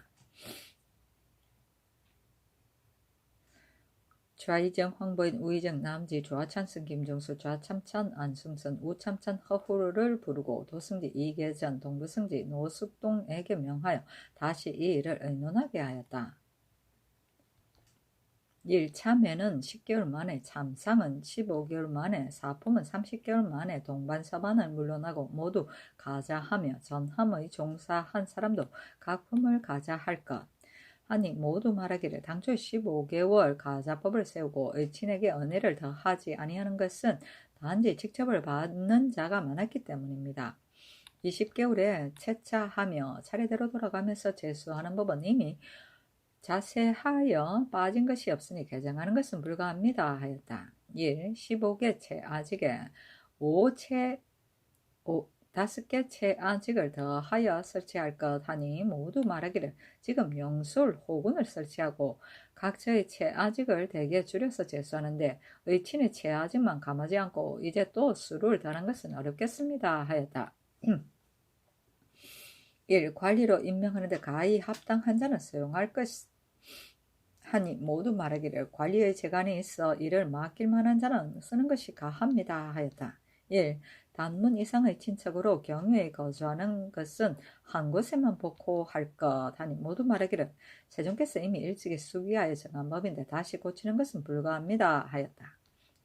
좌이정 황보인 우이정 남지 좌찬승 김종수 좌참찬 안승선 우참찬 허후를 부르고 도승지 이계전 동부승지 노숙동에게 명하여 다시 이 일을 의논하게 하였다. 1. 참회는 10개월 만에, 참상은 15개월 만에, 사품은 30개월 만에 동반서반을 물러나고 모두 가자하며 전함의 종사한 사람도 각품을 가자할 것. 하니 모두 말하기를 당초 15개월 가자법을 세우고 의친에게 은혜를 더하지 아니하는 것은 단지 직첩을 받는 자가 많았기 때문입니다. 20개월에 채차하며 차례대로 돌아가면서 제수하는 법은 이미 자세하여 빠진 것이 없으니 개정하는 것은 불가합니다 하였다. 1. 15개 채아직에 5개 채아직을 더하여 설치할 것 하니 모두 말하기를 지금 영술 호군을 설치하고 각처의 채아직을 대개 줄여서 제수하는데 의친의 채아직만 감하지 않고 이제 또 수를 더하는 것은 어렵겠습니다 하였다. 1. 관리로 임명하는데 가히 합당한 자는 수용할 것 하니 모두 말하기를 관리의 재간이 있어 이를 맡길 만한 자는 쓰는 것이 가합니다 하였다. 1. 단문 이상의 친척으로 경유에 거주하는 것은 한 곳에만 복호할 것 하니 모두 말하기를 세종께서 이미 일찍이 수기하여 정한 법인데 다시 고치는 것은 불가합니다 하였다.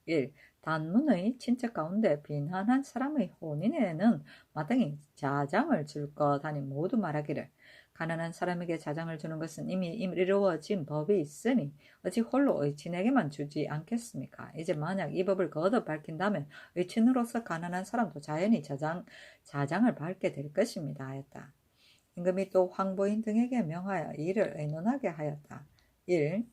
1. 단문의 친척 가운데 빈한한 사람의 혼인에는 마땅히 자장을 줄 것 하니 모두 말하기를 가난한 사람에게 자장을 주는 것은 이미 이루어진 법이 있으니 어찌 홀로 의친에게만 주지 않겠습니까? 이제 만약 이 법을 거듭 밝힌다면 의친으로서 가난한 사람도 자연히 자장을 받게 될 것입니다. 하였다. 임금이 또 황보인 등에게 명하여 이를 의논하게 하였다. 1.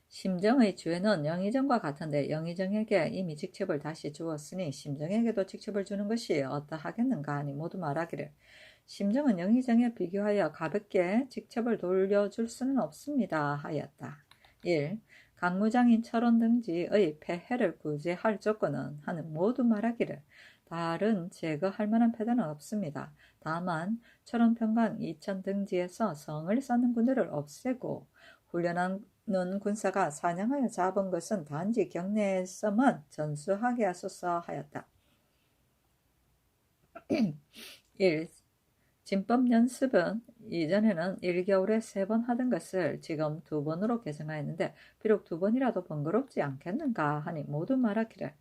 심정의 죄는 영의정과 같은데 영의정에게 이미 직첩을 다시 주었으니 심정에게도 직첩을 주는 것이 어떠하겠는가 하니 모두 말하기를 심정은 영의정에 비교하여 가볍게 직첩을 돌려줄 수는 없습니다 하였다. 1. 강무장인 철원 등지의 폐해를 구제할 조건은 하는 모두 말하기를 다른 제거할 만한 패단은 없습니다. 다만 철원 평강 이천 등지에서 성을 쌓는 군대를 없애고 훈련하는 군사가 사냥하여 잡은 것은 단지 경내에서만 전수하게 하소서 하였다. 1. 진법 연습은 이전에는 1개월에 3번 하던 것을 지금 2번으로 개정하였는데 비록 2번이라도 번거롭지 않겠는가 하니 모두 말하기를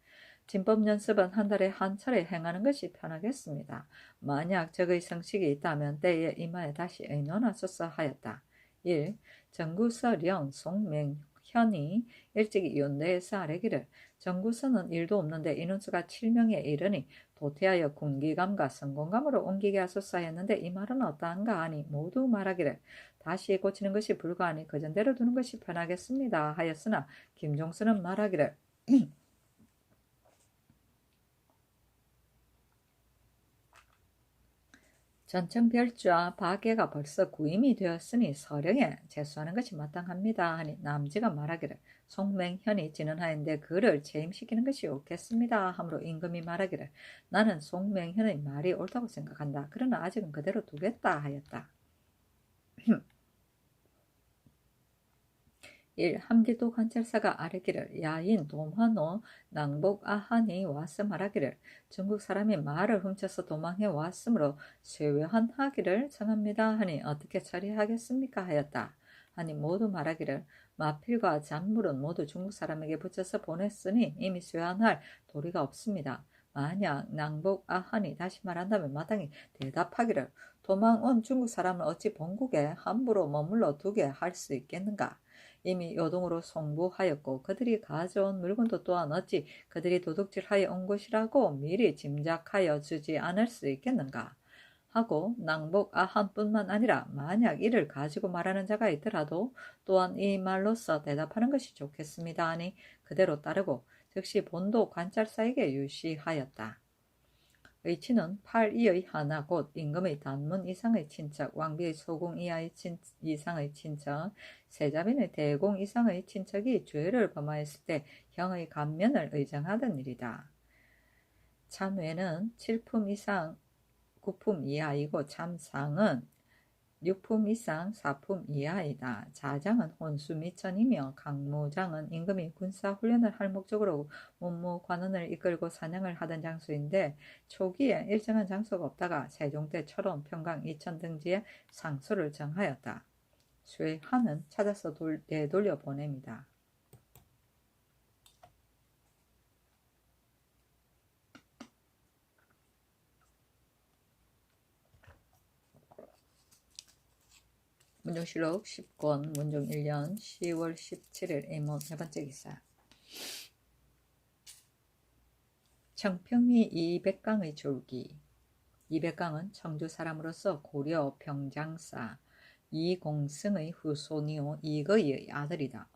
진법 연습은 한 달에 한 차례 행하는 것이 편하겠습니다. 만약 적의 성식이 있다면 때에 임하여 다시 의논하소서 하였다. 1. 정구서령 송맹현이 일찍이 연대에서 아뢰기를 정구서는 일도 없는데 인원수가 7명에 이르니 도태하여 군기감과 성공감으로 옮기게 하소서 했는데 이 말은 어떠한가 하니 모두 말하기를 다시 고치는 것이 불가하니 그전대로 두는 것이 편하겠습니다 하였으나 김종수는 말하기를 전청별주와 박예가 벌써 구임이 되었으니 서령에 제수하는 것이 마땅합니다 하니 남지가 말하기를 송맹현이 진언하였는데 그를 재임시키는 것이 옳겠습니다 하므로 임금이 말하기를 나는 송맹현의 말이 옳다고 생각한다. 그러나 아직은 그대로 두겠다 하였다. 1. 함기도 관찰사가 아뢰기를 야인 도만호 낭복 아한이 와서 말하기를 중국 사람이 말을 훔쳐서 도망해 왔으므로 쇠외한 하기를 청합니다 하니 어떻게 처리하겠습니까 하였다. 하니 모두 말하기를 마필과 잔물은 모두 중국 사람에게 붙여서 보냈으니 이미 쇠환할 도리가 없습니다. 만약 낭복 아한이 다시 말한다면 마땅히 대답하기를 도망온 중국 사람을 어찌 본국에 함부로 머물러 두게 할 수 있겠는가? 이미 요동으로 송부하였고 그들이 가져온 물건도 또한 어찌 그들이 도둑질하여 온 것이라고 미리 짐작하여 주지 않을 수 있겠는가 하고 낭복 아한뿐만 아니라 만약 이를 가지고 말하는 자가 있더라도 또한 이 말로써 대답하는 것이 좋겠습니다 하니 그대로 따르고 즉시 본도 관찰사에게 유시하였다. 의친은 8이의 하나 곧 임금의 단문 이상의 친척, 왕비의 소공 이상의 친척, 세자빈의 대공 이상의 친척이 죄를 범하였을 때 형의 감면을 의정하던 일이다. 참외는 7품 이상 9품 이하이고 참상은 6품 이상 4품 이하이다. 자장은 혼수 미천이며 강무장은 임금이 군사훈련을 할 목적으로 문무관원을 이끌고 사냥을 하던 장소인데 초기에 일정한 장소가 없다가 세종 때 철원, 평강, 이천 등지에 상소를 정하였다. 쇠하는 찾아서 되돌려 보냅니다. 문종실록 10권 문종 1년 10월 17일 임원 세 번째 기사. 청평리 이백강의 졸기. 이백강은 청주 사람으로서 고려 평장사 이공승의 후손이요 이거의 아들이다.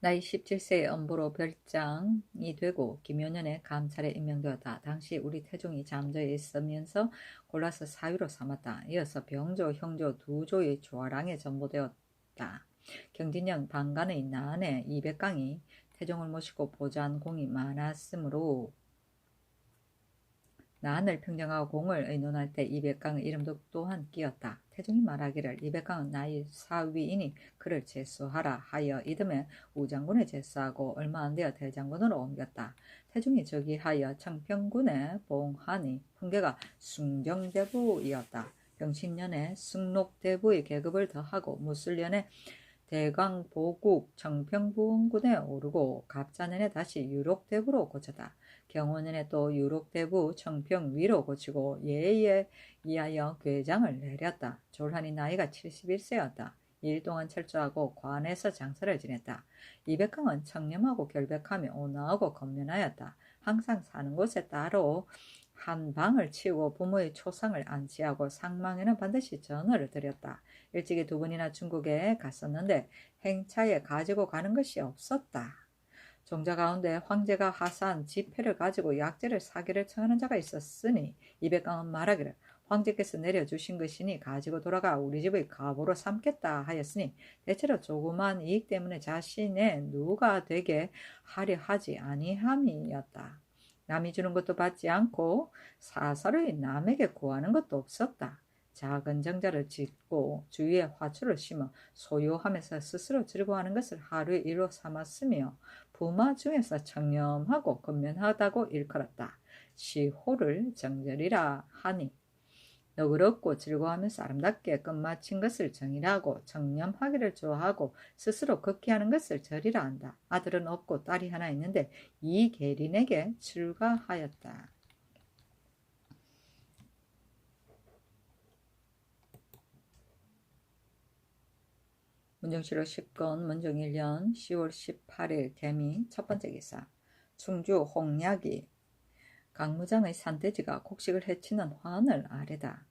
나이 17세의 엄보로 별장이 되고 김효년의 감찰에 임명되었다. 당시 우리 태종이 잠저에 있으면서 골라서 사위로 삼았다. 이어서 병조, 형조 두 조의 조화랑에 전보되었다. 경진령 방간의 난에 이백강이 태종을 모시고 보좌한 공이 많았으므로 난을 평정하고 공을 의논할 때 이백강의 이름도 또한 끼었다. 태종이 말하기를 이백강은 나이 사위이니 그를 제수하라 하여 이듬해 우장군에 제수하고 얼마 안 되어 대장군으로 옮겼다. 태종이 즉위하여 청평군에 봉하니 훈계가 숭정대부이었다. 경신년에 승록대부의 계급을 더하고 무술년에 대광보국 청평부원군에 오르고 갑자년에 다시 유록대부로 고쳤다. 경호년에 또 유록대부 청평위로 고치고 예의에 이하여 궤장을 내렸다. 졸한이 나이가 71세였다. 2일 동안 철저하고 관에서 장사를 지냈다. 이백강은 청렴하고 결백하며 온화하고 건면하였다. 항상 사는 곳에 따로 한 방을 치우고 부모의 초상을 안치하고 상망에는 반드시 전어를 드렸다. 일찍이 2번이나 중국에 갔었는데 행차에 가지고 가는 것이 없었다. 종자 가운데 황제가 하사한 지폐를 가지고 약재를 사기를 청하는 자가 있었으니 이백강은 말하기를 황제께서 내려주신 것이니 가지고 돌아가 우리 집의 가보로 삼겠다 하였으니 대체로 조그만 이익 때문에 자신의 누가 되게 하려 하지 아니함이었다. 남이 주는 것도 받지 않고 사사로이 남에게 구하는 것도 없었다. 작은 정자를 짓고 주위에 화초를 심어 소유하면서 스스로 즐거워하는 것을 하루의 일로 삼았으며 부마 중에서 청렴하고 건면하다고 일컬었다. 시호를 정절이라 하니 너그럽고 즐거워하면서 아름답게 끝마친 것을 정이라고 청렴하기를 좋아하고 스스로 극기하는 것을 절이라 한다. 아들은 없고 딸이 하나 있는데 이 계린에게 출가하였다. 문정실록 10권 문정 1년 10월 18일 개미 첫 번째 기사. 충주 홍약이 강무장의 산돼지가 곡식을 해치는 화환을 아뢰다.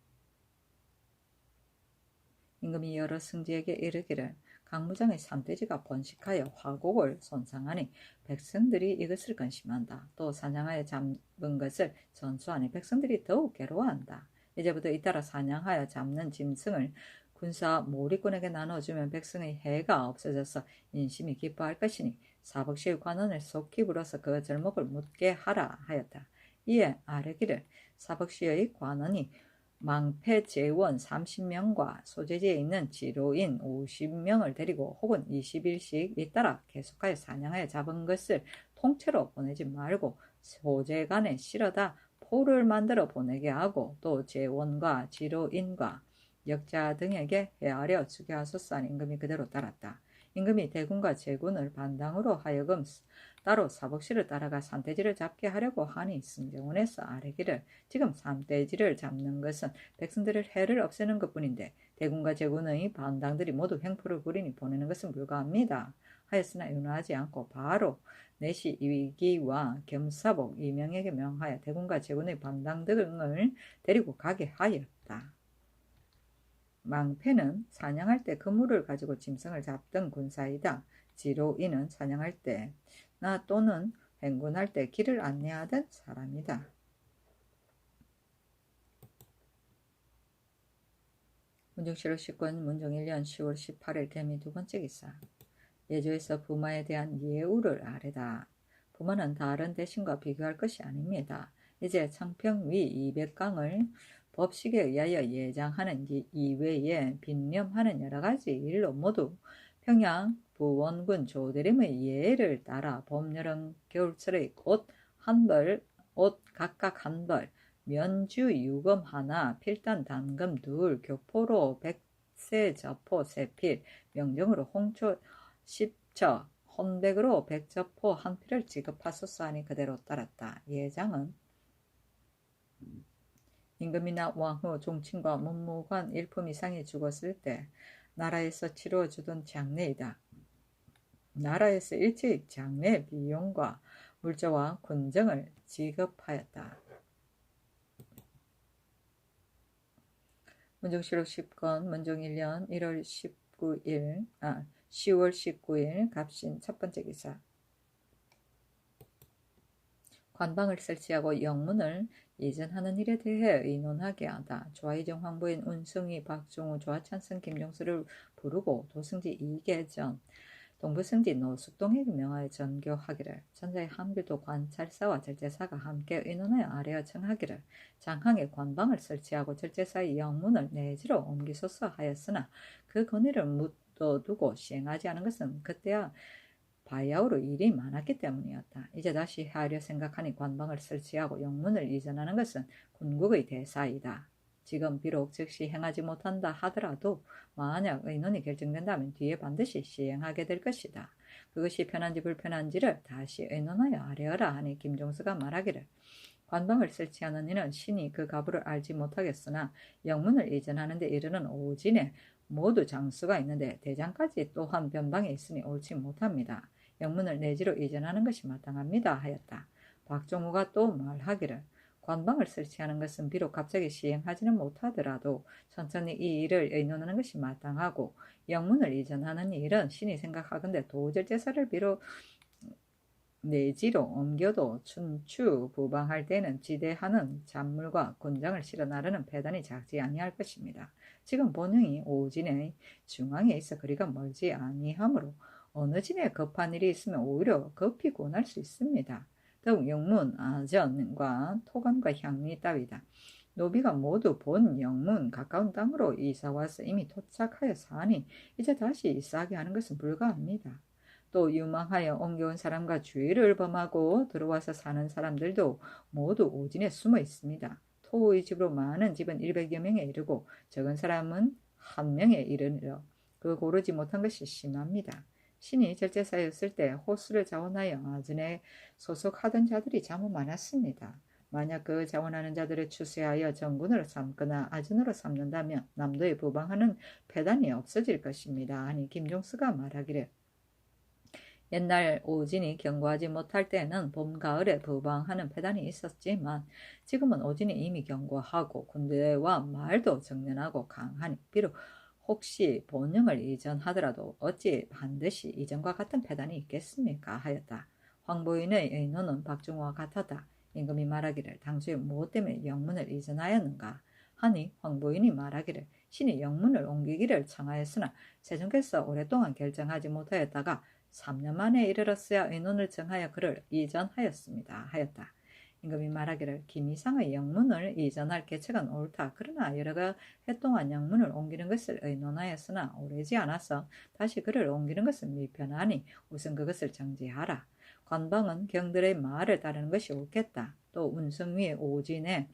임금이 여러 승지에게 이르기를 강무장의 산돼지가 번식하여 화곡을 손상하니 백성들이 이것을 근심한다. 또 사냥하여 잡은 것을 전수하니 백성들이 더욱 괴로워한다. 이제부터 잇따라 사냥하여 잡는 짐승을 군사 모리꾼에게 나눠주면 백성의 해가 없어져서 인심이 기뻐할 것이니 사복시의 관원을 속히 불어서 그 절목을 묻게 하라 하였다. 이에 아뢰기를 사복시의 관원이 망패 재원 30명과 소재지에 있는 지로인 50명을 데리고 혹은 20일씩 잇따라 계속하여 사냥하여 잡은 것을 통째로 보내지 말고 소재간에 실어다 포를 만들어 보내게 하고 또 재원과 지로인과 역자 등에게 헤아려 주게 하소서 하니 임금이 그대로 따랐다. 임금이 대군과 제군을 반당으로 하여금 따로 사복시를 따라가 산돼지를 잡게 하려고 하니 승정원에서 아뢰기를 지금 산돼지를 잡는 것은 백성들의 해를 없애는 것뿐인데 대군과 제군의 반당들이 모두 횡포를 부리니 보내는 것은 불가합니다 하였으나 윤호하지 않고 바로 내시 이기와 겸사복 이명에게 명하여 대군과 제군의 반당 등을 데리고 가게 하였다. 망패는 사냥할 때 그물을 가지고 짐승을 잡던 군사이다. 지로인은 사냥할 때나 또는 행군할 때 길을 안내하던 사람이다. 문정실록 10권 문정 1년 10월 18일 개미 두 번째 기사. 예조에서 부마에 대한 예우를 아뢰다. 부마는 다른 대신과 비교할 것이 아닙니다. 이제 청평위 200강을 법식에 의하여 예장하는 이외에 빈념하는 여러가지 일로 모두 평양 부원군 조대림의 예를 따라 봄, 여름, 겨울철의 옷 각각 한 벌, 면주 유금 하나, 필단 단금 둘, 교포로 백세 저포 세필, 명정으로 홍초 10처, 혼백으로 백저포 한 필을 지급하소서 하니 그대로 따랐다. 예장은 임금이나 왕후, 종친과 문무관 일품 이상이 죽었을 때 나라에서 치루어주던 장례이다. 나라에서 일체의 장례 비용과 물자와 군정을 지급하였다. 문정실록 10권 문정 1년 10월 19일 갑신 첫 번째 기사. 관방을 설치하고 영문을 이전하는 일에 대해 의논하게 하다. 조아이정 황보인 운승희, 박종우, 조아찬승, 김종수를 부르고 도승지 이계전, 동부승지 노숙동에게 명하여 전교하기를, 전자의 함교도 관찰사와 절제사가 함께 의논하여 아뢰어 청하기를, 장항에 관방을 설치하고 절제사의 영문을 내지로 옮기소서 하였으나 그 건의를 묻어두고 시행하지 않은 것은 그때야 바야흐로 일이 많았기 때문이었다. 이제 다시 하려 생각하니 관방을 설치하고 영문을 이전하는 것은 군국의 대사이다. 지금 비록 즉시 행하지 못한다 하더라도 만약 의논이 결정된다면 뒤에 반드시 시행하게 될 것이다. 그것이 편한지 불편한지를 다시 의논하여 아뢰어라 하니 김종수가 말하기를 관방을 설치하는 이는 신이 그 가부를 알지 못하겠으나 영문을 이전하는 데 이르는 오진에 모두 장수가 있는데 대장까지 또한 변방에 있으니 옳지 못합니다. 영문을 내지로 이전하는 것이 마땅합니다 하였다. 박종우가 또 말하기를 관방을 설치하는 것은 비록 갑자기 시행하지는 못하더라도 천천히 이 일을 의논하는 것이 마땅하고 영문을 이전하는 일은 신이 생각하건대 도절제사를 비롯 내지로 옮겨도 춘추 부방할 때는 지대하는 잔물과 군장을 실어 나르는 배단이 작지 아니할 것입니다. 지금 본영이 오진의 중앙에 있어 거리가 멀지 아니하므로 어느 진에 급한 일이 있으면 오히려 급히 권할 수 있습니다. 더욱 영문, 아전과 토관과 향리 따위다. 노비가 모두 본 영문 가까운 땅으로 이사와서 이미 도착하여 사니 이제 다시 이사하게 하는 것은 불가합니다. 또 유망하여 옮겨온 사람과 주의를 범하고 들어와서 사는 사람들도 모두 오진에 숨어 있습니다. 토의 집으로 많은 집은 100여 명에 이르고 적은 사람은 1명에 이르러 그 고르지 못한 것이 심합니다. 신이 절제사였을 때 호수를 자원하여 아전에 소속하던 자들이 참 많았습니다. 만약 그 자원하는 자들을 추수하여 정군으로 삼거나 아전으로 삼는다면 남도에 부방하는 패단이 없어질 것입니다. 하니 김종수가 말하기를 옛날 오진이 경고하지 못할 때는 봄, 가을에 부방하는 패단이 있었지만 지금은 오진이 이미 경고하고 군대와 말도 정련하고 강하니 비록 혹시 본영을 이전하더라도 어찌 반드시 이전과 같은 패단이 있겠습니까? 하였다. 황보인의 의논은 박종호와 같았다. 임금이 말하기를 당초에 무엇 때문에 영문을 이전하였는가? 하니 황보인이 말하기를 신이 영문을 옮기기를 청하였으나 세종께서 오랫동안 결정하지 못하였다가 3년 만에 이르렀어야 의논을 정하여 그를 이전하였습니다. 하였다. 임금이 말하기를 김이상의 영문을 이전할 계책은 옳다. 그러나 여러 해 동안 영문을 옮기는 것을 의논하였으나 오래지 않아서 다시 그를 옮기는 것은 미편하니 우선 그것을 정지하라. 관방은 경들의 말을 따르는 것이 옳겠다. 또 운성 위에 오진에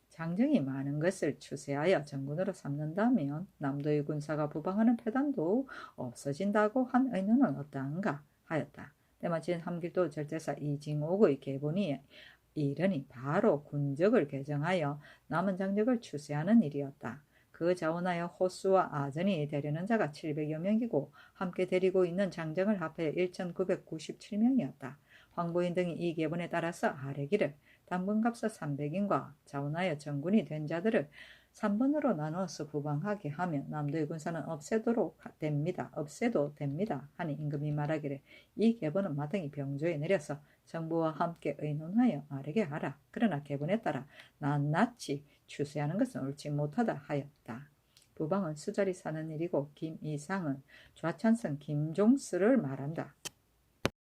장정이 많은 것을 추세하여 정군으로 삼는다면 남도의 군사가 부방하는 패단도 없어진다고 한 의논은 어떠한가 하였다. 때마침 함길도 절제사 이징옥의 계본이 이르니 바로 군적을 개정하여 남은 장적을 추세하는 일이었다. 그 자원하여 호수와 아전이 데리는 자가 700여 명이고 함께 데리고 있는 장정을 합하여 1997명이었다. 황보인 등이 이 계본에 따라서 아뢰기를 당분갑서 300인과 자원하여 정군이 된 자들을 3번으로 나누어서 부방하게 하면 남도의 군사는 없애도 됩니다. 하니 임금이 말하기를 이 계본은 마땅히 병조에 내려서 정부와 함께 의논하여 아뢰게 하라. 그러나 계본에 따라 낱낱이 추세하는 것은 옳지 못하다 하였다. 부방은 수자리 사는 일이고 김이상은 좌찬성 김종수를 말한다.